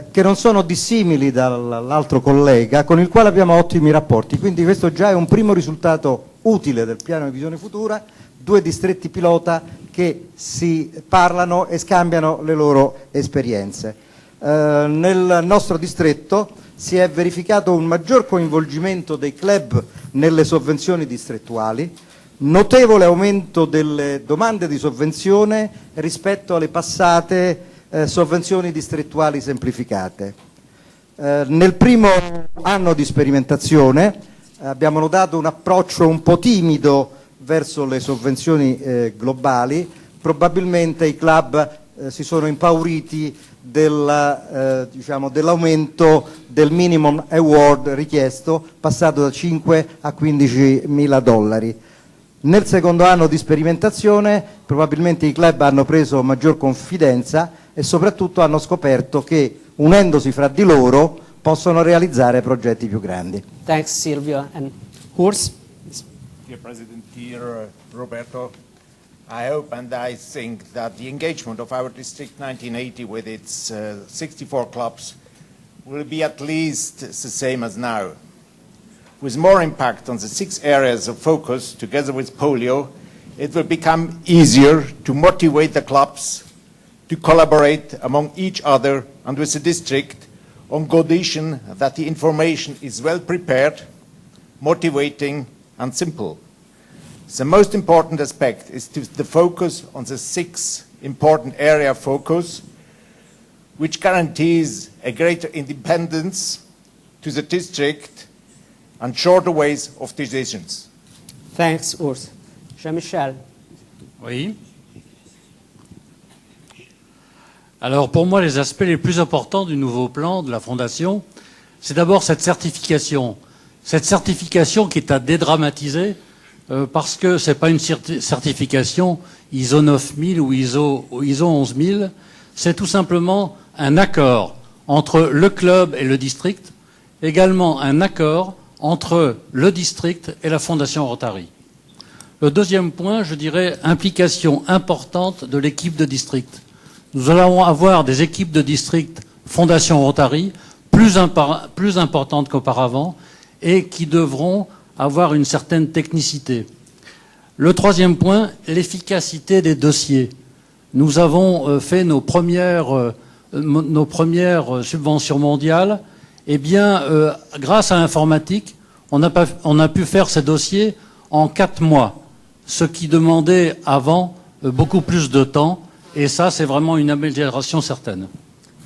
che non sono dissimili dall'altro collega, con il quale abbiamo ottimi rapporti. Quindi questo già è un primo risultato utile del piano di visione futura, 2 distretti pilota che si parlano e scambiano le loro esperienze. Nel nostro distretto si è verificato un maggior coinvolgimento dei club nelle sovvenzioni distrettuali, notevole aumento delle domande di sovvenzione rispetto alle passate sovvenzioni distrettuali semplificate. Nel primo anno di sperimentazione abbiamo notato un approccio un po' timido verso le sovvenzioni globali, probabilmente i club si sono impauriti dell'aumento del minimum award richiesto, passato da 5 a $15.000. Nel secondo anno di sperimentazione probabilmente i club hanno preso maggior confidenza e soprattutto hanno scoperto che unendosi fra di loro possono realizzare progetti più grandi. Thanks, Silvio. And Urs? Dear President, dear Roberto, I hope and I think that the engagement of our District 1980 with its 64 clubs will be at least the same as now. With more impact on the 6 areas of focus, together with polio, it will become easier to motivate the clubs to collaborate among each other and with the district on condition that the information is well prepared, motivating and simple. The most important aspect is the focus on the 6 important area of focus, which guarantees a greater independence to the district and shorter ways of decisions. Thanks, Urs. Jean-Michel? Oui. Alors pour moi, les aspects les plus importants du nouveau plan de la Fondation, c'est d'abord cette certification. Cette certification qui est à dédramatiser parce que ce n'est pas une certification ISO 9000 ou ISO 11000, c'est tout simplement un accord entre le club et le district, également un accord entre le district et la Fondation Rotary. Le deuxième point, je dirais, implication importante de l'équipe de district. Nous allons avoir des équipes de district Fondation Rotary plus importantes qu'auparavant et qui devront avoir une certaine technicité. Le troisième point, l'efficacité des dossiers. Nous avons fait nos premières subventions mondiales. Eh bien, grâce à l'informatique, on a pu faire ces dossiers en 4 mois, ce qui demandait avant beaucoup plus de temps. Et ça, c'est vraiment une amélioration certaine.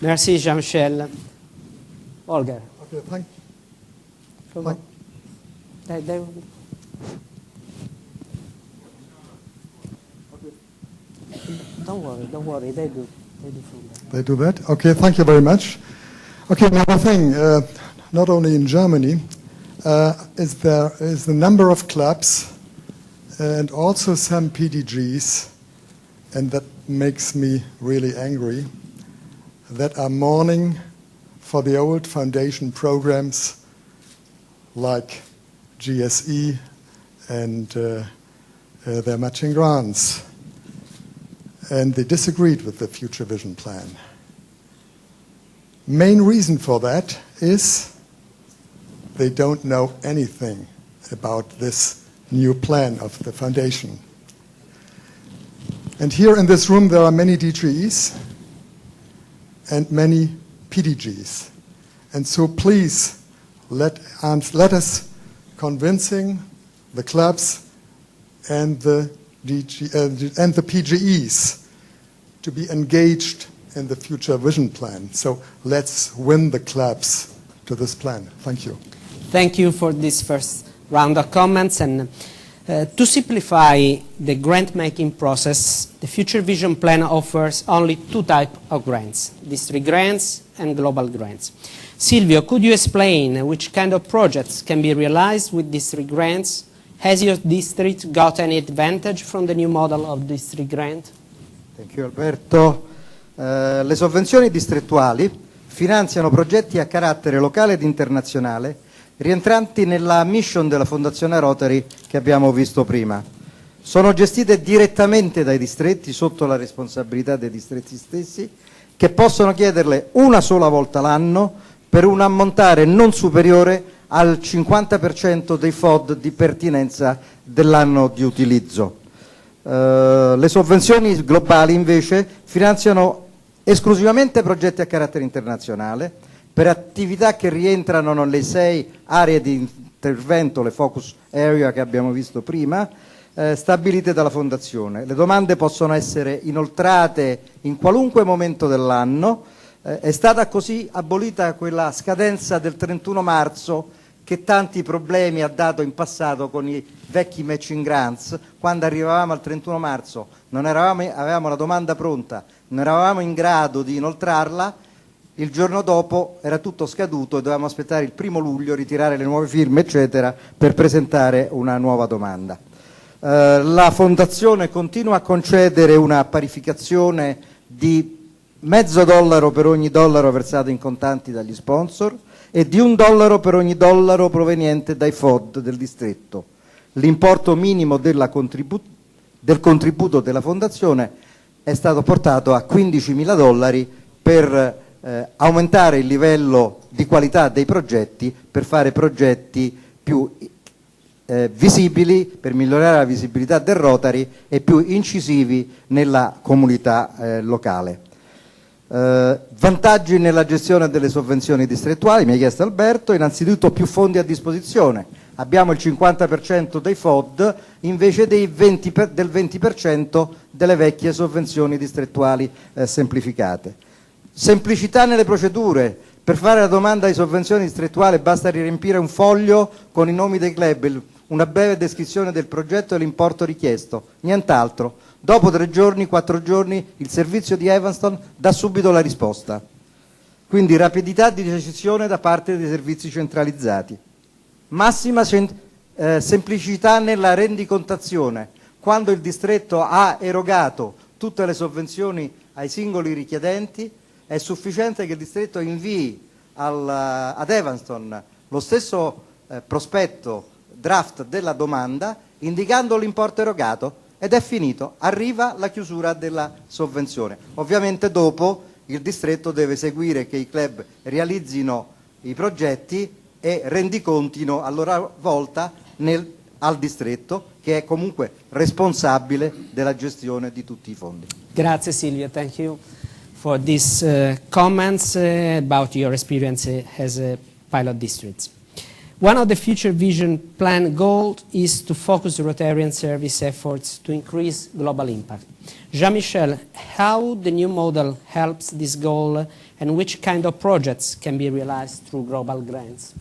Merci, Jean-Michel. Olga. Okay, thank Don't worry, they do. They do that? Okay, thank you very much. Okay, another thing, not only in Germany, is the number of clubs and also some PDGs, and that makes me really angry, that are mourning for the old foundation programs like GSE and their matching grants. And they disagreed with the Future Vision Plan. Main reason for that is they don't know anything about this new plan of the foundation. And here in this room there are many DGEs and many PDGs. And so please let us convincing the clubs and the PGEs to be engaged in the Future Vision Plan. So let's win the clubs to this plan. Thank you. Thank you for this first round of comments. And to simplify the grant-making process, the Future Vision Plan offers only 2 types of grants, district grants and global grants. Silvio, could you explain which kind of projects can be realized with district grants? Has your district got any advantage from the new model of district grant? Thank you, Alberto. Le sovvenzioni distrettuali finanziano progetti a carattere locale ed internazionale rientranti nella mission della Fondazione Rotary che abbiamo visto prima. Sono gestite direttamente dai distretti sotto la responsabilità dei distretti stessi, che possono chiederle una sola volta l'anno per un ammontare non superiore al 50% dei FOD di pertinenza dell'anno di utilizzo. Le sovvenzioni globali invece finanziano esclusivamente progetti a carattere internazionale per attività che rientrano nelle 6 aree di intervento, le focus area che abbiamo visto prima, stabilite dalla Fondazione. Le domande possono essere inoltrate in qualunque momento dell'anno. È stata così abolita quella scadenza del 31 marzo che tanti problemi ha dato in passato con i vecchi matching grants. Quando arrivavamo al 31 marzo avevamo la domanda pronta, non eravamo in grado di inoltrarla, il giorno dopo era tutto scaduto e dovevamo aspettare il 1° luglio, ritirare le nuove firme eccetera per presentare una nuova domanda. La Fondazione continua a concedere una parificazione di $0,5 per ogni dollaro versato in contanti dagli sponsor e di $1 per ogni dollaro proveniente dai FOD del distretto. L'importo minimo del contributo della Fondazione è stato portato a $15.000 per aumentare il livello di qualità dei progetti, per fare progetti più visibili, per migliorare la visibilità del Rotary e più incisivi nella comunità locale. Vantaggi nella gestione delle sovvenzioni distrettuali, mi ha chiesto Alberto. Innanzitutto più fondi a disposizione, abbiamo il 50% dei FOD invece del 20% delle vecchie sovvenzioni distrettuali semplificate. Semplicità nelle procedure. Per fare la domanda di sovvenzione distrettuale basta riempire un foglio con i nomi dei club, una breve descrizione del progetto e l'importo richiesto, nient'altro. Dopo 3 giorni, 4 giorni il servizio di Evanston dà subito la risposta. Quindi rapidità di decisione da parte dei servizi centralizzati. Massima semplicità nella rendicontazione. Quando il distretto ha erogato tutte le sovvenzioni ai singoli richiedenti, è sufficiente che il distretto invii ad Evanston lo stesso prospetto draft della domanda indicando l'importo erogato ed è finito, arriva la chiusura della sovvenzione. Ovviamente dopo il distretto deve seguire che i club realizzino i progetti e rendicontino a loro volta al distretto, che è comunque responsabile della gestione di tutti i fondi. Grazie Silvia, thank you for these comments about your experience as a pilot district. One of the future vision plan goals is to focus Rotarian service efforts to increase global impact. Jean-Michel, how the new model helps this goal and which kind of projects can be realized through global grants?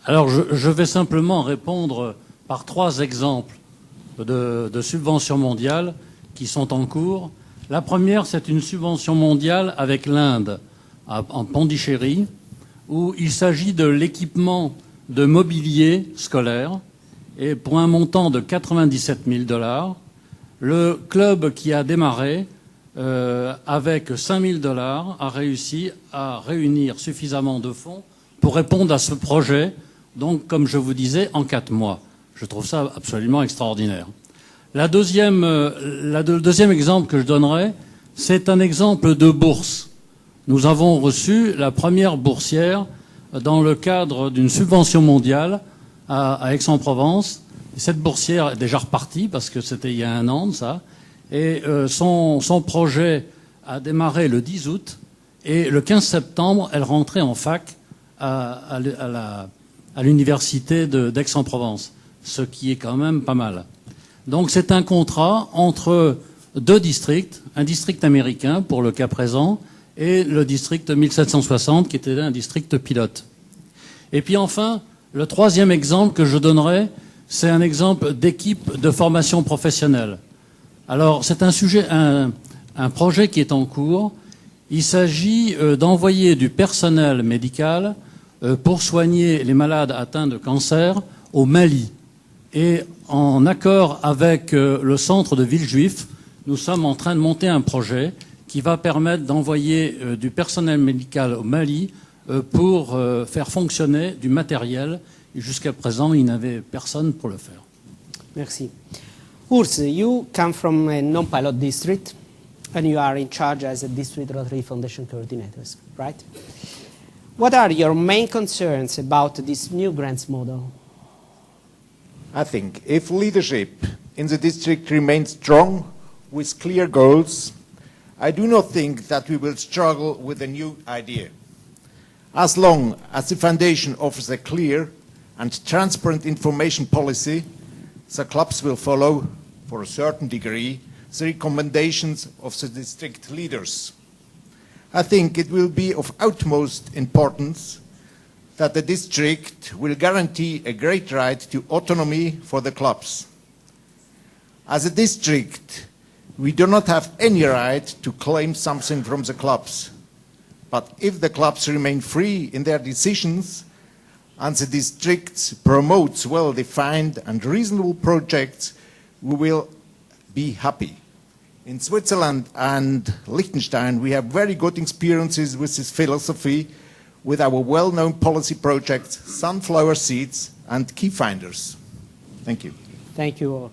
Alors je vais simplement répondre par 3 exemples de subventions mondiales qui sont en cours. La première, c'est une subvention mondiale avec l'Inde, en Pondichéry, où il s'agit de l'équipement de mobilier scolaire, et pour un montant de $97,000. Le club qui a démarré, avec $5,000, a réussi à réunir suffisamment de fonds pour répondre à ce projet, donc, comme je vous disais, en 4 mois. Je trouve ça absolument extraordinaire. Le deuxième exemple que je donnerai, c'est un exemple de bourse. Nous avons reçu la première boursière dans le cadre d'une subvention mondiale à Aix-en-Provence. Cette boursière est déjà repartie parce que c'était il y a 1 an de ça. Et son projet a démarré le 10 août et le 15 septembre, elle rentrait en fac à l'université d'Aix-en-Provence, ce qui est quand même pas mal. Donc c'est un contrat entre 2 districts, un district américain pour le cas présent et le district 1760 qui était un district pilote. Et puis enfin, le 3e exemple que je donnerai, c'est un exemple d'équipe de formation professionnelle. Alors c'est un projet qui est en cours. Il s'agit d'envoyer du personnel médical pour soigner les malades atteints de cancer au Mali. Et en accord avec le centre de Villejuif, nous sommes en train de monter un projet qui va permettre d'envoyer du personnel médical au Mali pour faire fonctionner du matériel. Jusqu'à présent, il n'avait personne pour le faire. Merci. Urs, you come from a non-pilot district and you are in charge as a District Rotary Foundation coordinator, right? What are your main concerns about this new grants model? I think if leadership in the district remains strong with clear goals, I do not think that we will struggle with a new idea. As long as the foundation offers a clear and transparent information policy, the clubs will follow, for a certain degree, the recommendations of the district leaders. I think it will be of utmost importance that the district will guarantee a great right to autonomy for the clubs. As a district, we do not have any right to claim something from the clubs. But if the clubs remain free in their decisions, and the district promotes well-defined and reasonable projects, we will be happy. In Switzerland and Liechtenstein, we have very good experiences with this philosophy with our well-known policy projects, Sunflower Seeds and Key Finders. Thank you. Thank you all.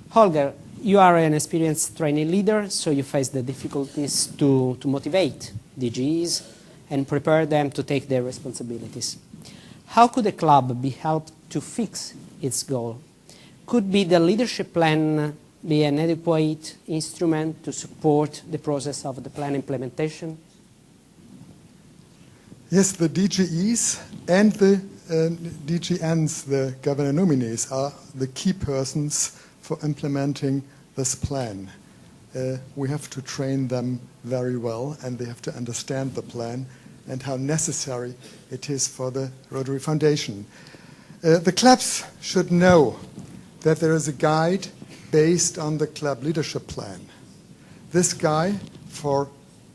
Holger, you are an experienced training leader, so you face the difficulties to motivate DGEs and prepare them to take their responsibilities. How could a club be helped to fix its goal? Could be the leadership plan be an adequate instrument to support the process of the plan implementation? Yes, the DGEs and the DGNs, the governor nominees, are the key persons for implementing this plan. We have to train them very well, and they have to understand the plan and how necessary it is for the Rotary Foundation. The clubs should know that there is a guide based on the club leadership plan. This guide for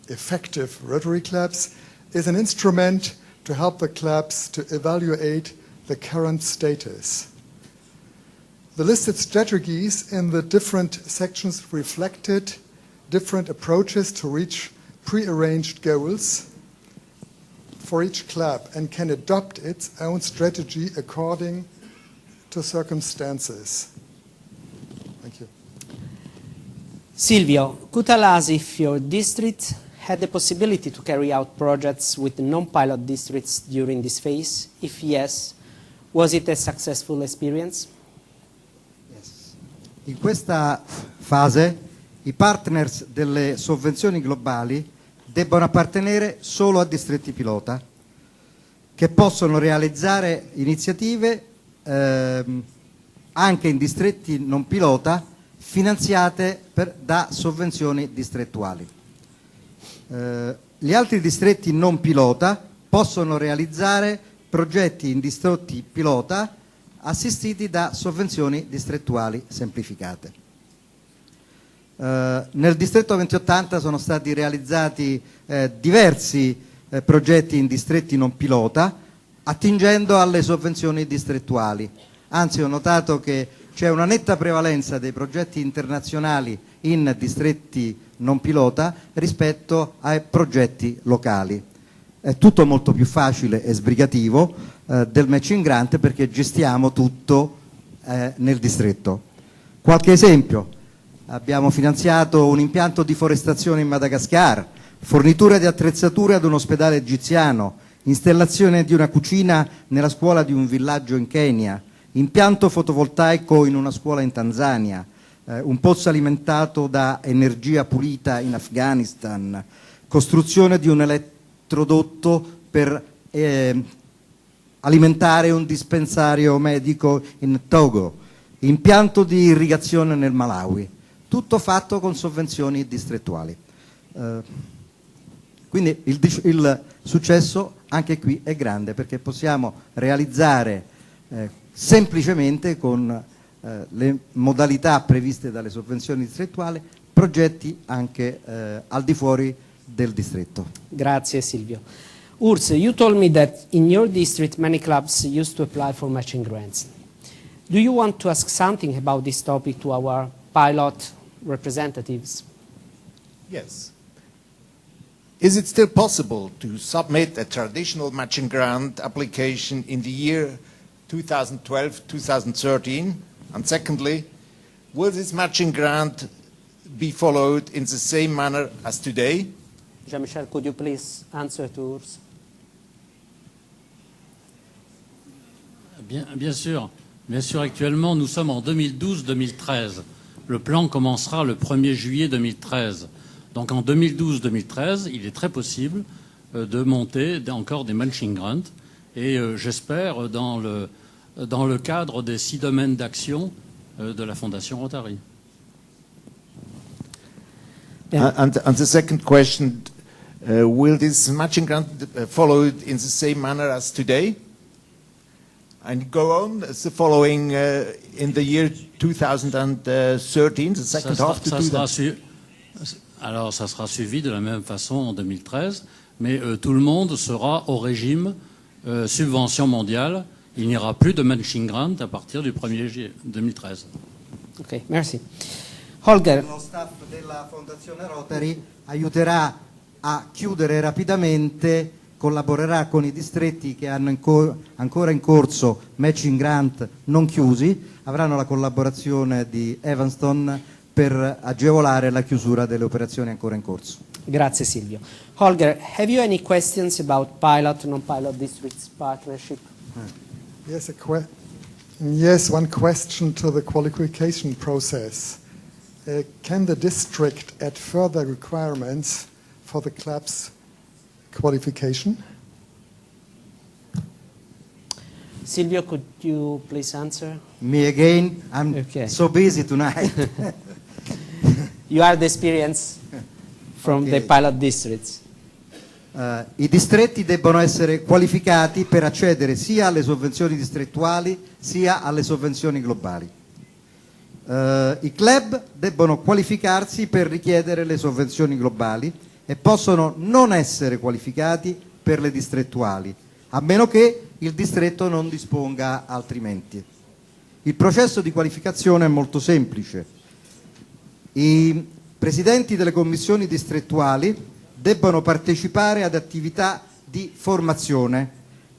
effective Rotary clubs is an instrument to help the clubs to evaluate the current status. The listed strategies in the different sections reflected different approaches to reach prearranged goals for each club and can adopt its own strategy according to circumstances. Thank you. Silvio, could tell us if your district had the possibility to carry out projects with non-pilot districts during this phase? If yes, was it a successful experience? Yes. In questa fase i partners delle sovvenzioni globali debbono appartenere solo a distretti pilota che possono realizzare iniziative anche in distretti non pilota finanziate da sovvenzioni distrettuali. Gli altri distretti non pilota possono realizzare progetti in distretti pilota assistiti da sovvenzioni distrettuali semplificate. Nel distretto 2080 sono stati realizzati diversi progetti in distretti non pilota attingendo alle sovvenzioni distrettuali. Anzi, ho notato che c'è una netta prevalenza dei progetti internazionali in distretti non pilota rispetto ai progetti locali. È tutto molto più facile e sbrigativo del matching grant perché gestiamo tutto nel distretto. Qualche esempio: abbiamo finanziato un impianto di forestazione in Madagascar, fornitura di attrezzature ad un ospedale egiziano, installazione di una cucina nella scuola di un villaggio in Kenya, impianto fotovoltaico in una scuola in Tanzania, un pozzo alimentato da energia pulita in Afghanistan, costruzione di un elettrodotto per alimentare un dispensario medico in Togo, impianto di irrigazione nel Malawi, tutto fatto con sovvenzioni distrettuali. Quindi il successo anche qui è grande perché possiamo realizzare semplicemente con le modalità previste dalle sovvenzioni distrettuali progetti anche al di fuori del distretto. Grazie Silvio. Urs, you told me that in your district many clubs used to apply for matching grants. Do you want to ask something about this topic to our pilot representatives? Yes. Is it still possible to submit a traditional matching grant application in the year 2012-2013? And secondly, will this matching grant be followed in the same manner as today? Jean-Michel, could you please answer to Urs? Bien sûr. Bien sûr, actuellement, nous sommes en 2012-2013. Le plan commencera le 1er juillet 2013. Donc en 2012-2013, il est très possible de monter encore des matching grants. Et j'espère dans le cadre des 6 domaines d'action de la Fondation Rotary. Yeah. And the second question, will this matching grant followed in the same manner as today? And go on as the following in the year 2013, the second half to 2013? Alors, ça sera suivi de la même façon en 2013, mais tout le monde sera au régime subvention mondiale, il n'y aura plus de matching grant à partir du 1er juillet 2013. Ok, merci. Holger. Lo staff della Fondazione Rotary aiuterà a chiudere rapidamente, collaborerà con i distretti che hanno ancora in corso matching grant non chiusi, avranno la collaborazione di Evanston per agevolare la chiusura delle operazioni ancora in corso. Grazie Silvio. Holger, have you any questions about pilot, non-pilot districts partnership? Yes, one question to the qualification process. Can the district add further requirements for the club's qualification? Silvio, could you please answer? Me again? I'm so busy tonight. You are the experience from the pilot districts. I distretti debbono essere qualificati per accedere sia alle sovvenzioni distrettuali sia alle sovvenzioni globali. I club debbono qualificarsi per richiedere le sovvenzioni globali e possono non essere qualificati per le distrettuali, a meno che il distretto non disponga altrimenti. Il processo di qualificazione è molto semplice. I presidenti delle commissioni distrettuali debbono partecipare ad attività di formazione.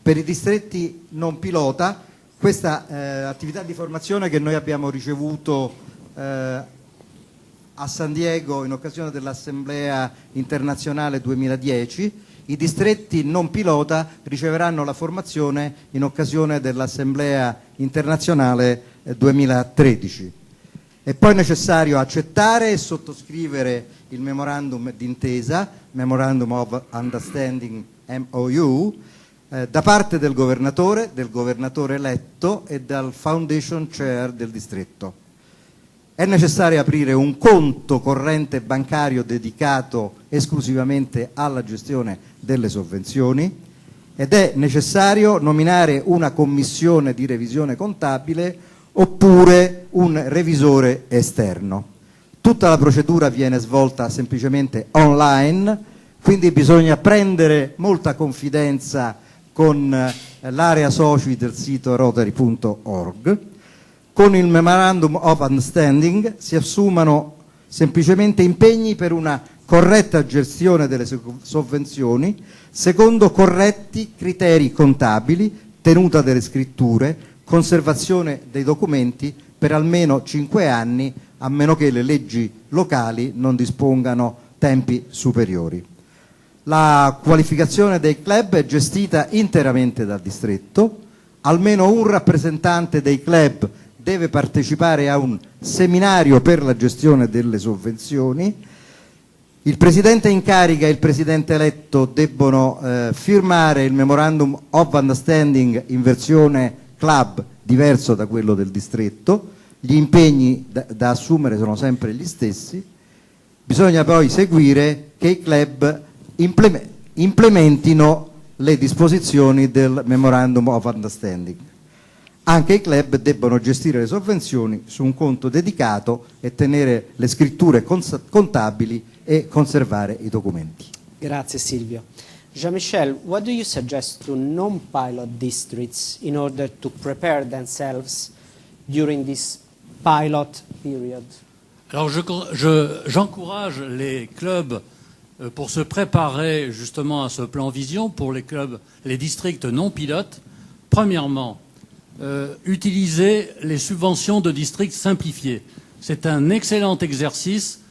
Per i distretti non pilota, questa attività di formazione che noi abbiamo ricevuto a San Diego in occasione dell'Assemblea internazionale 2010, i distretti non pilota riceveranno la formazione in occasione dell'Assemblea internazionale 2013. È poi necessario accettare e sottoscrivere il memorandum d'intesa, Memorandum of Understanding MOU, da parte del governatore eletto e dal foundation chair del distretto. È necessario aprire un conto corrente bancario dedicato esclusivamente alla gestione delle sovvenzioni ed è necessario nominare una commissione di revisione contabile oppure un revisore esterno. Tutta la procedura viene svolta semplicemente online, quindi bisogna prendere molta confidenza con l'area soci del sito rotary.org. Con il Memorandum of Understanding si assumano semplicemente impegni per una corretta gestione delle sovvenzioni secondo corretti criteri contabili, tenuta delle scritture, conservazione dei documenti per almeno 5 anni, a meno che le leggi locali non dispongano tempi superiori. La qualificazione dei club è gestita interamente dal distretto, almeno un rappresentante dei club deve partecipare a un seminario per la gestione delle sovvenzioni, il presidente in carica e il presidente eletto debbono firmare il Memorandum of Understanding in versione club diverso da quello del distretto, gli impegni da assumere sono sempre gli stessi, bisogna poi seguire che i club implementino le disposizioni del Memorandum of Understanding. Anche i club debbono gestire le sovvenzioni su un conto dedicato e tenere le scritture contabili e conservare i documenti. Grazie Silvio. Jean-Michel, what do you suggest to non-pilot districts in order to prepare themselves during this pilot period? Alors j'encourage les clubs pour se préparer justement à ce plan vision pour les clubs, les districts non pilotes. Premièrement, utiliser les subventions de districts simplifiées. C'est un excellent exercice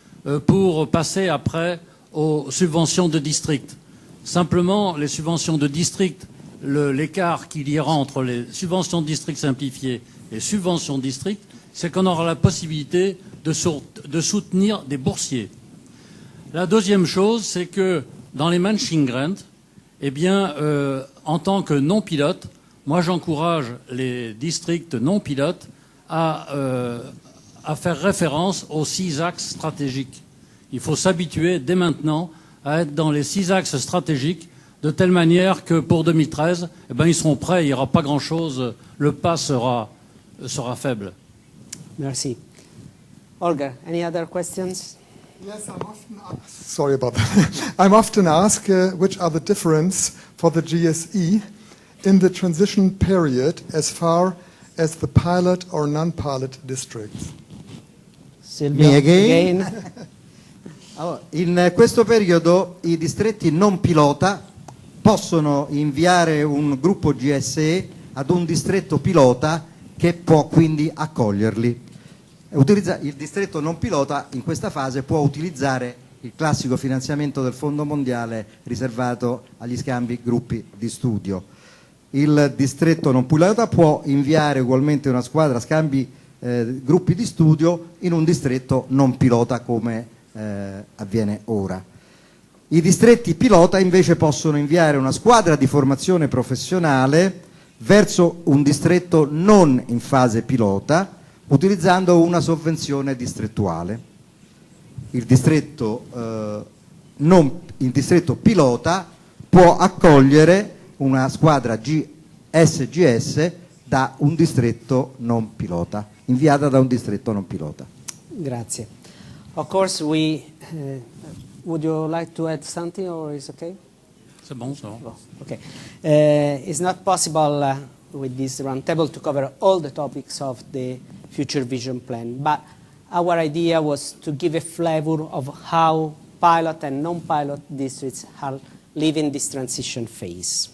pour passer après aux subventions de district. Simplement, les subventions de district, l'écart qu'il y aura entre les subventions de district simplifiées et subventions de district, c'est qu'on aura la possibilité de soutenir des boursiers. La deuxième chose, c'est que dans les matching grants, eh bien, en tant que non-pilote, moi j'encourage les districts non-pilotes à faire référence aux 6 axes stratégiques. Il faut s'habituer dès maintenant à être dans les 6 axes stratégiques de telle manière que pour 2013, eh ben, ils seront prêts, il n'y aura pas grand-chose, le pas sera faible. Merci. Olga, any other questions? Yes, sorry about that. I'm often asked which are the difference for the GSE in the transition period as far as the pilot or non-pilot districts? Silvio, again. Allora, in questo periodo i distretti non pilota possono inviare un gruppo GSE ad un distretto pilota che può quindi accoglierli. Il distretto non pilota in questa fase può utilizzare il classico finanziamento del Fondo Mondiale riservato agli scambi gruppi di studio. Il distretto non pilota può inviare ugualmente una squadra scambi gruppi di studio in un distretto non pilota come avviene ora. I distretti pilota invece possono inviare una squadra di formazione professionale verso un distretto non in fase pilota utilizzando una sovvenzione distrettuale. Il distretto pilota può accogliere una squadra SGS da un distretto non pilota, inviata da un distretto non pilota. Grazie. Of course, would you like to add something, or is okay? C'est bon, ça. Okay. It's not possible with this roundtable to cover all the topics of the Future Vision Plan, but our idea was to give a flavor of how pilot and non-pilot districts are living this transition phase.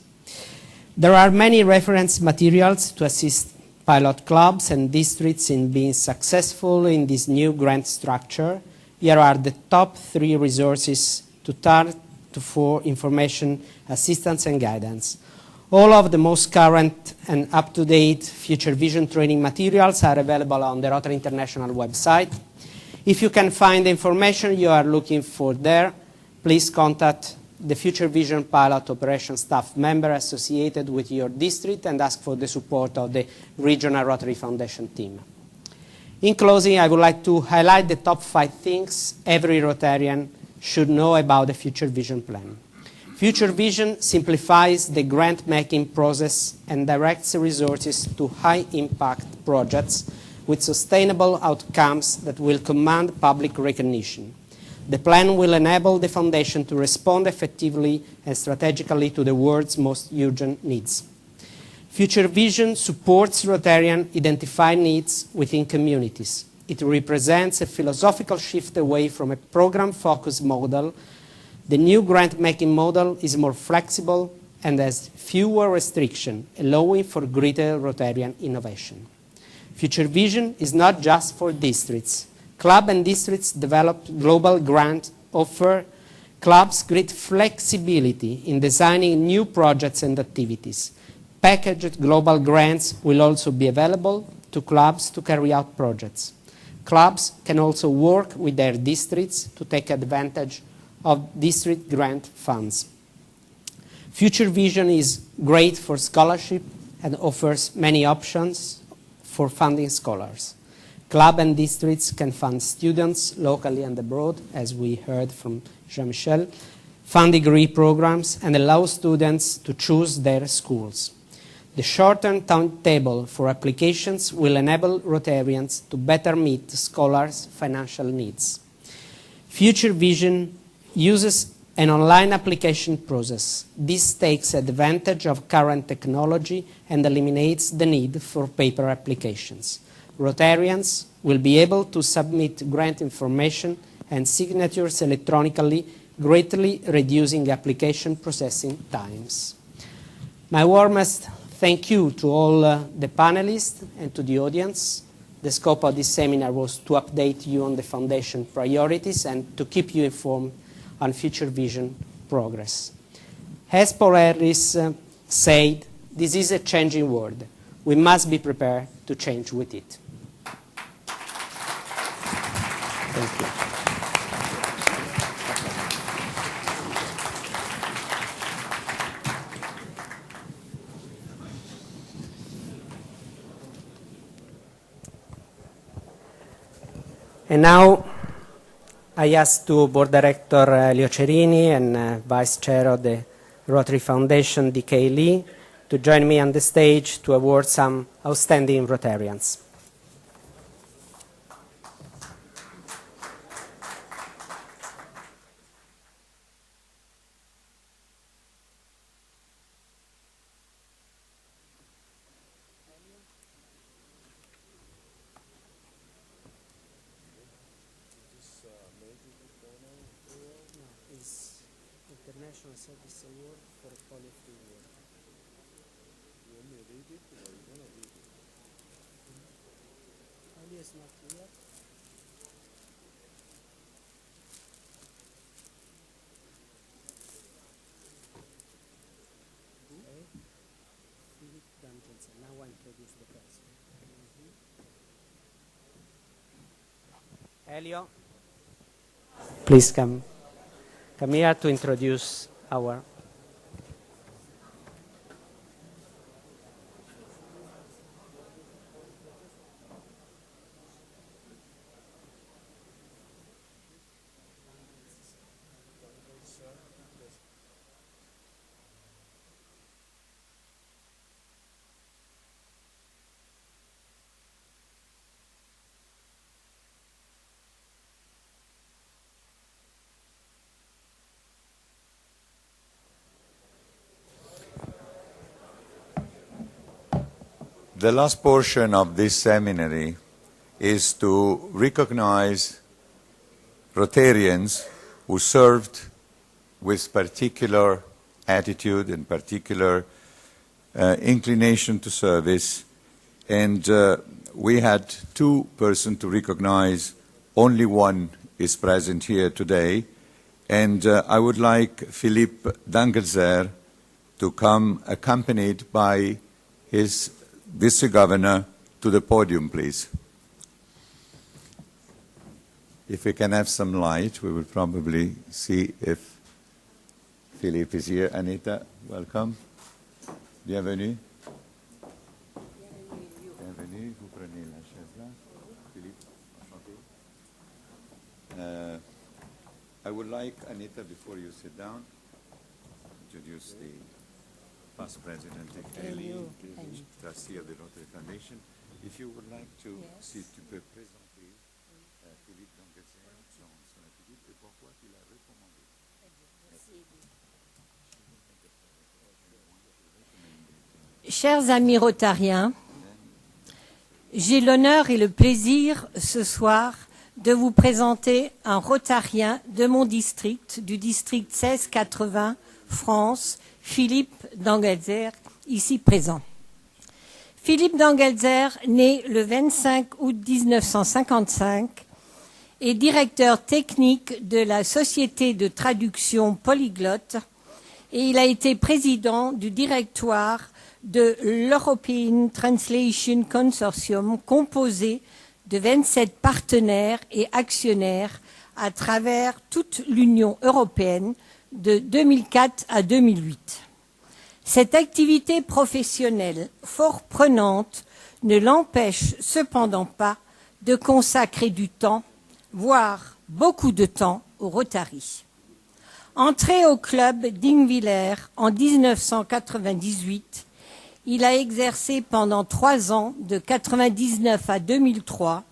There are many reference materials to assist pilot clubs and districts in being successful in this new grant structure. Here are the top 3 resources to turn to for information, assistance, and guidance. All of the most current and up-to-date Future Vision training materials are available on the Rotary International website. If you can find the information you are looking for there, please contact the Future Vision Pilot Operation staff member associated with your district and ask for the support of the Regional Rotary Foundation team. In closing, I would like to highlight the top 5 things every Rotarian should know about the Future Vision Plan. Future Vision simplifies the grant-making process and directs resources to high-impact projects with sustainable outcomes that will command public recognition. The plan will enable the Foundation to respond effectively and strategically to the world's most urgent needs. Future Vision supports Rotarian identified needs within communities. It represents a philosophical shift away from a program-focused model. The new grant-making model is more flexible and has fewer restrictions, allowing for greater Rotarian innovation. Future Vision is not just for districts. Club and districts developed global grant offer clubs great flexibility in designing new projects and activities. Packaged global grants will also be available to clubs to carry out projects. Clubs can also work with their districts to take advantage of district grant funds. Future Vision is great for scholarship and offers many options for funding scholars. Club and districts can fund students locally and abroad, as we heard from Jean-Michel, fund degree programs, and allow students to choose their schools. The shortened timetable for applications will enable Rotarians to better meet scholars' financial needs. Future Vision uses an online application process. This takes advantage of current technology and eliminates the need for paper applications. Rotarians will be able to submit grant information and signatures electronically, greatly reducing application processing times. My warmest thank you to all the panelists and to the audience. The scope of this seminar was to update you on the Foundation priorities and to keep you informed on Future Vision progress. As Paul Harris said, this is a changing world. We must be prepared to change with it. Thank you. And now I ask to Board Director Leo Cerini and Vice Chair of the Rotary Foundation, D.K. Lee, to join me on the stage to award some outstanding Rotarians. National Service Award for Polio Free World. Polio is not here. Okay. Philip Duncanson. Now I introduce the president. Elio, please come here to introduce our The last portion of this seminary is to recognize Rotarians who served with particular attitude and particular inclination to service. And we had 2 persons to recognize. Only one is present here today. And I would like Philippe Dangelzer to come accompanied by his vice-governor to the podium, please. If we can have some light, we will probably see if Philippe is here. Anita, welcome. Bienvenue. Bienvenue. Vous prenez la chaise là. Philippe, enchanté. I would like, Anita, before you sit down, introduce the past president, Kelly, trustee of the Rotary Foundation. If you would like to, si tu peux présenter Philippe Dangelzer, son attitude et pourquoi tu l'as recommandé. Chers amis rotariens, j'ai l'honneur et le plaisir ce soir de vous présenter un rotarien de mon district, du district 1680, France, Philippe Dangelzer, ici présent. Philippe Dangelzer, né le 25 août 1955, est directeur technique de la Société de traduction polyglotte et il a été président du directoire de l'European Translation Consortium, composé de 27 partenaires et actionnaires à travers toute l'Union européenne de 2004 à 2008. Cette activité professionnelle fort prenante ne l'empêche cependant pas de consacrer du temps, voire beaucoup de temps, au Rotary. Entré au club d'Ingwiller en 1998, il a exercé pendant 3 ans, de 1999 à 2003,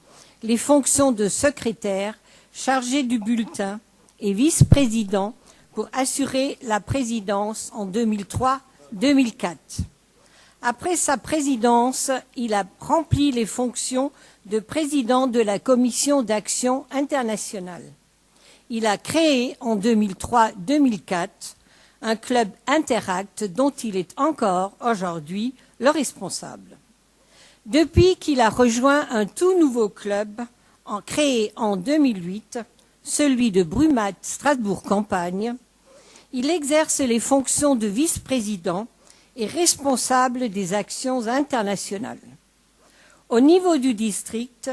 les fonctions de secrétaire, chargé du bulletin et vice-président pour assurer la présidence en 2003-2004. Après sa présidence, il a rempli les fonctions de président de la Commission d'action internationale. Il a créé en 2003-2004 un club Interact dont il est encore aujourd'hui le responsable. Depuis qu'il a rejoint un tout nouveau club créé en 2008, celui de Brumat Strasbourg-Campagne, il exerce les fonctions de vice-président et responsable des actions internationales. Au niveau du district,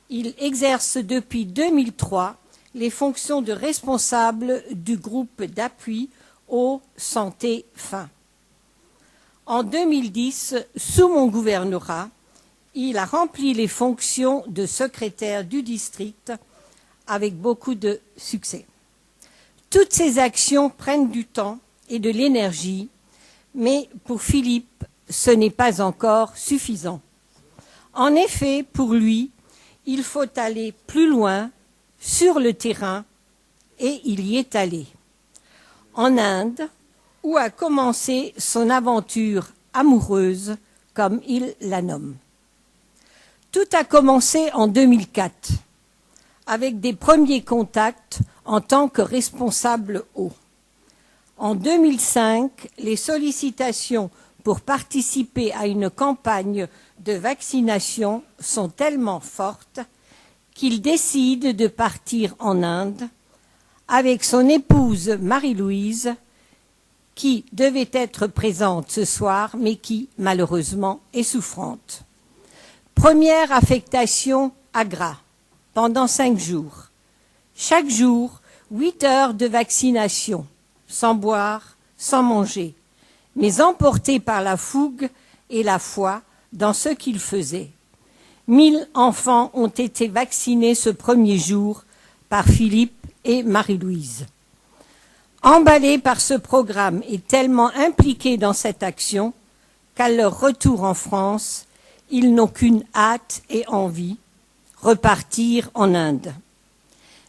il exerce depuis 2003 les fonctions de responsable du groupe d'appui aux santé fin. En 2010, sous mon gouvernorat, il a rempli les fonctions de secrétaire du district avec beaucoup de succès. Toutes ces actions prennent du temps et de l'énergie, mais pour Philippe, ce n'est pas encore suffisant. En effet, pour lui, il faut aller plus loin sur le terrain et il y est allé. En Inde, où a commencé son aventure amoureuse, comme il la nomme. Tout a commencé en 2004, avec des premiers contacts en tant que responsable eau. En 2005, les sollicitations pour participer à une campagne de vaccination sont tellement fortes qu'il décide de partir en Inde avec son épouse Marie-Louise, qui devait être présente ce soir, mais qui, malheureusement, est souffrante. Première affectation à Gras, pendant 5 jours. Chaque jour, 8 heures de vaccination, sans boire, sans manger, mais emporté par la fougue et la foi dans ce qu'il faisait. 1000 enfants ont été vaccinés ce premier jour par Philippe et Marie-Louise. Emballés par ce programme et tellement impliqués dans cette action qu'à leur retour en France, ils n'ont qu'une hâte et envie, repartir en Inde.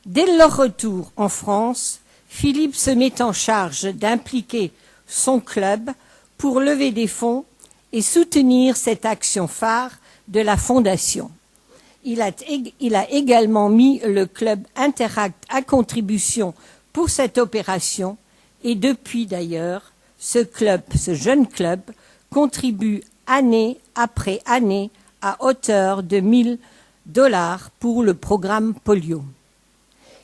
Dès leur retour en France, Philippe se met en charge d'impliquer son club pour lever des fonds et soutenir cette action phare de la Fondation. Il a également mis le club Interact à contribution pour cette opération et depuis d'ailleurs, ce jeune club, contribue année après année à hauteur de $1000 pour le programme polio.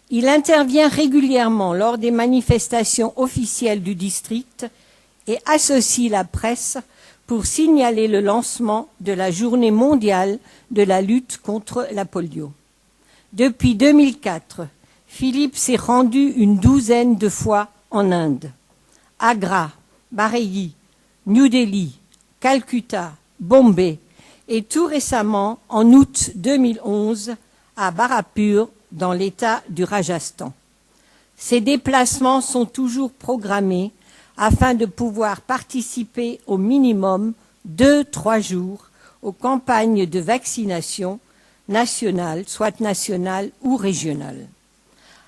Il intervient régulièrement lors des manifestations officielles du district et associe la presse pour signaler le lancement de la Journée mondiale de la lutte contre la polio. Depuis 2004, Philippe s'est rendu une 12aine de fois en Inde. Agra, Bareilly, New Delhi, Calcutta, Bombay et tout récemment, en août 2011, à Bharapur, dans l'État du Rajasthan. Ces déplacements sont toujours programmés afin de pouvoir participer au minimum 2-3 jours aux campagnes de vaccination nationales, soit nationales ou régionales.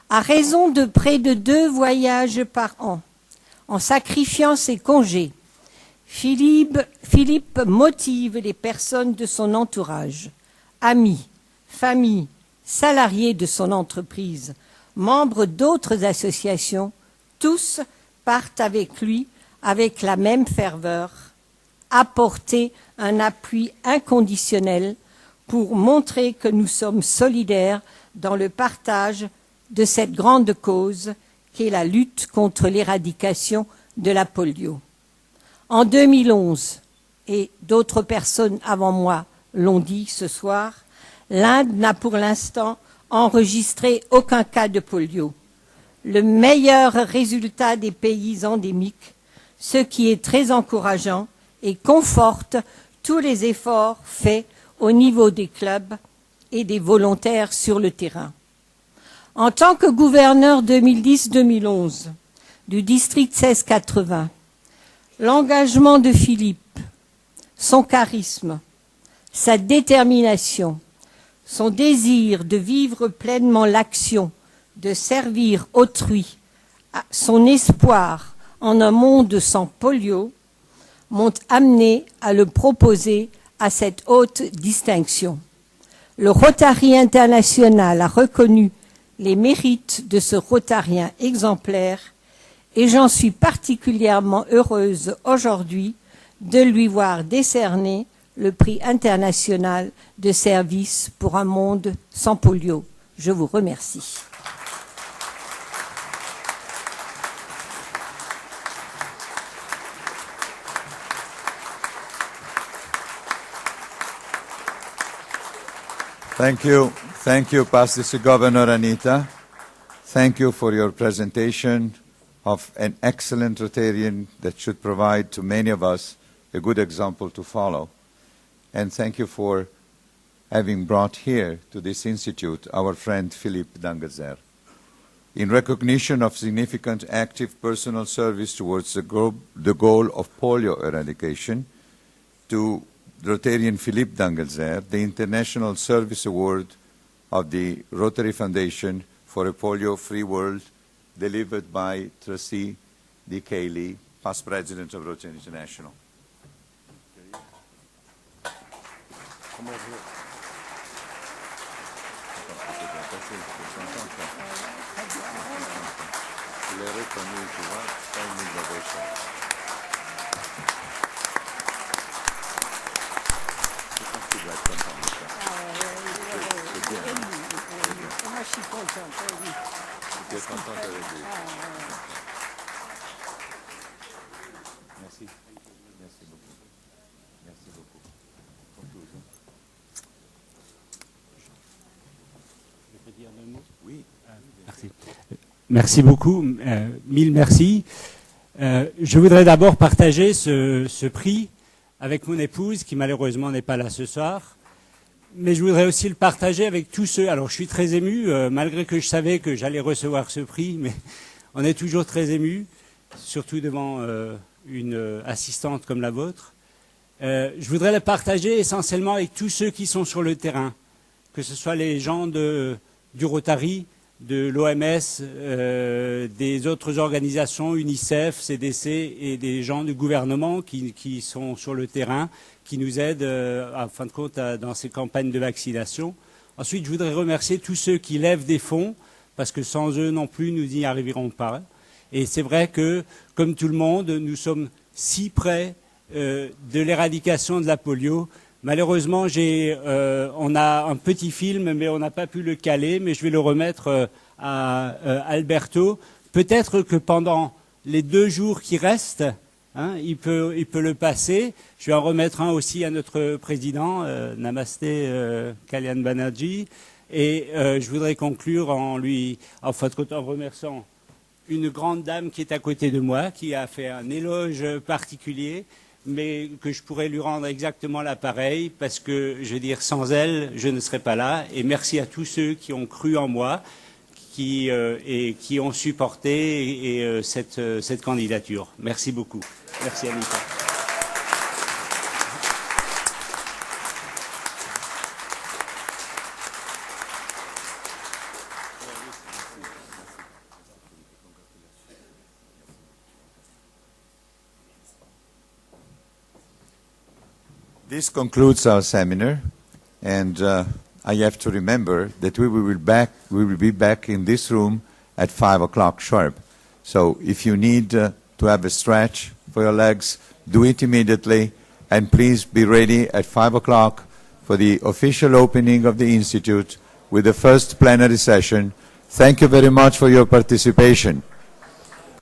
À raison de près de 2 voyages par an, en sacrifiant ses congés, Philippe motive les personnes de son entourage, amis, familles, salariés de son entreprise, membres d'autres associations, tous partent avec lui avec la même ferveur, apporter un appui inconditionnel pour montrer que nous sommes solidaires dans le partage de cette grande cause qu'est la lutte contre l'éradication de la polio. En 2011, et d'autres personnes avant moi l'ont dit ce soir, l'Inde n'a pour l'instant enregistré aucun cas de polio, le meilleur résultat des pays endémiques, ce qui est très encourageant et conforte tous les efforts faits au niveau des clubs et des volontaires sur le terrain. En tant que gouverneur 2010-2011 du district 1680, l'engagement de Philippe, son charisme, sa détermination, son désir de vivre pleinement l'action, de servir autrui, son espoir en un monde sans polio, m'ont amené à le proposer à cette haute distinction. Le Rotary international a reconnu les mérites de ce rotarien exemplaire et j'en suis particulièrement heureuse aujourd'hui de lui voir décerner le prix international de service pour un monde sans polio. Je vous remercie. Thank you, Past District Governor Anita. Thank you for your presentation of an excellent Rotarian that should provide to many of us a good example to follow. And thank you for having brought here to this institute our friend Philippe Dangazer. In recognition of significant active personal service towards the goal of polio eradication, to Rotarian Philippe Dangazer, the International Service Award of the Rotary Foundation for a Polio-Free World, delivered by Trustee D.K. Lee, past President of Rotary International. Merci beaucoup, mille merci. Je voudrais d'abord partager ce prix avec mon épouse, qui malheureusement n'est pas là ce soir. Mais je voudrais aussi le partager avec tous ceux... Alors je suis très ému, malgré que je savais que j'allais recevoir ce prix, mais on est toujours très ému, surtout devant une assistante comme la vôtre. Je voudrais le partager essentiellement avec tous ceux qui sont sur le terrain, que ce soit les gens du Rotary, de l'OMS, des autres organisations, UNICEF, CDC et des gens du gouvernement qui sont sur le terrain, qui nous aident en fin de compte dans ces campagnes de vaccination. Ensuite, je voudrais remercier tous ceux qui lèvent des fonds, parce que sans eux non plus, nous n'y arriverons pas. Et c'est vrai que, comme tout le monde, nous sommes si près de l'éradication de la polio. Malheureusement, on a un petit film, mais on n'a pas pu le caler, mais je vais le remettre à Alberto. Peut-être que pendant les 2 jours qui restent, il peut le passer. Je vais en remettre un aussi à notre président, Namasté Kalyan Banerjee. Et je voudrais conclure en remerciant une grande dame qui est à côté de moi, qui a fait un éloge particulier, mais que je pourrais lui rendre exactement l'appareil, parce que, je veux dire, sans elle, je ne serais pas là. Et merci à tous ceux qui ont cru en moi, qui ont supporté cette candidature. Merci beaucoup. Merci Anita. This concludes our seminar, and I have to remember that we will be back in this room at 5 o'clock sharp. So if you need to have a stretch for your legs, do it immediately, and please be ready at 5 o'clock for the official opening of the Institute with the first plenary session. Thank you very much for your participation.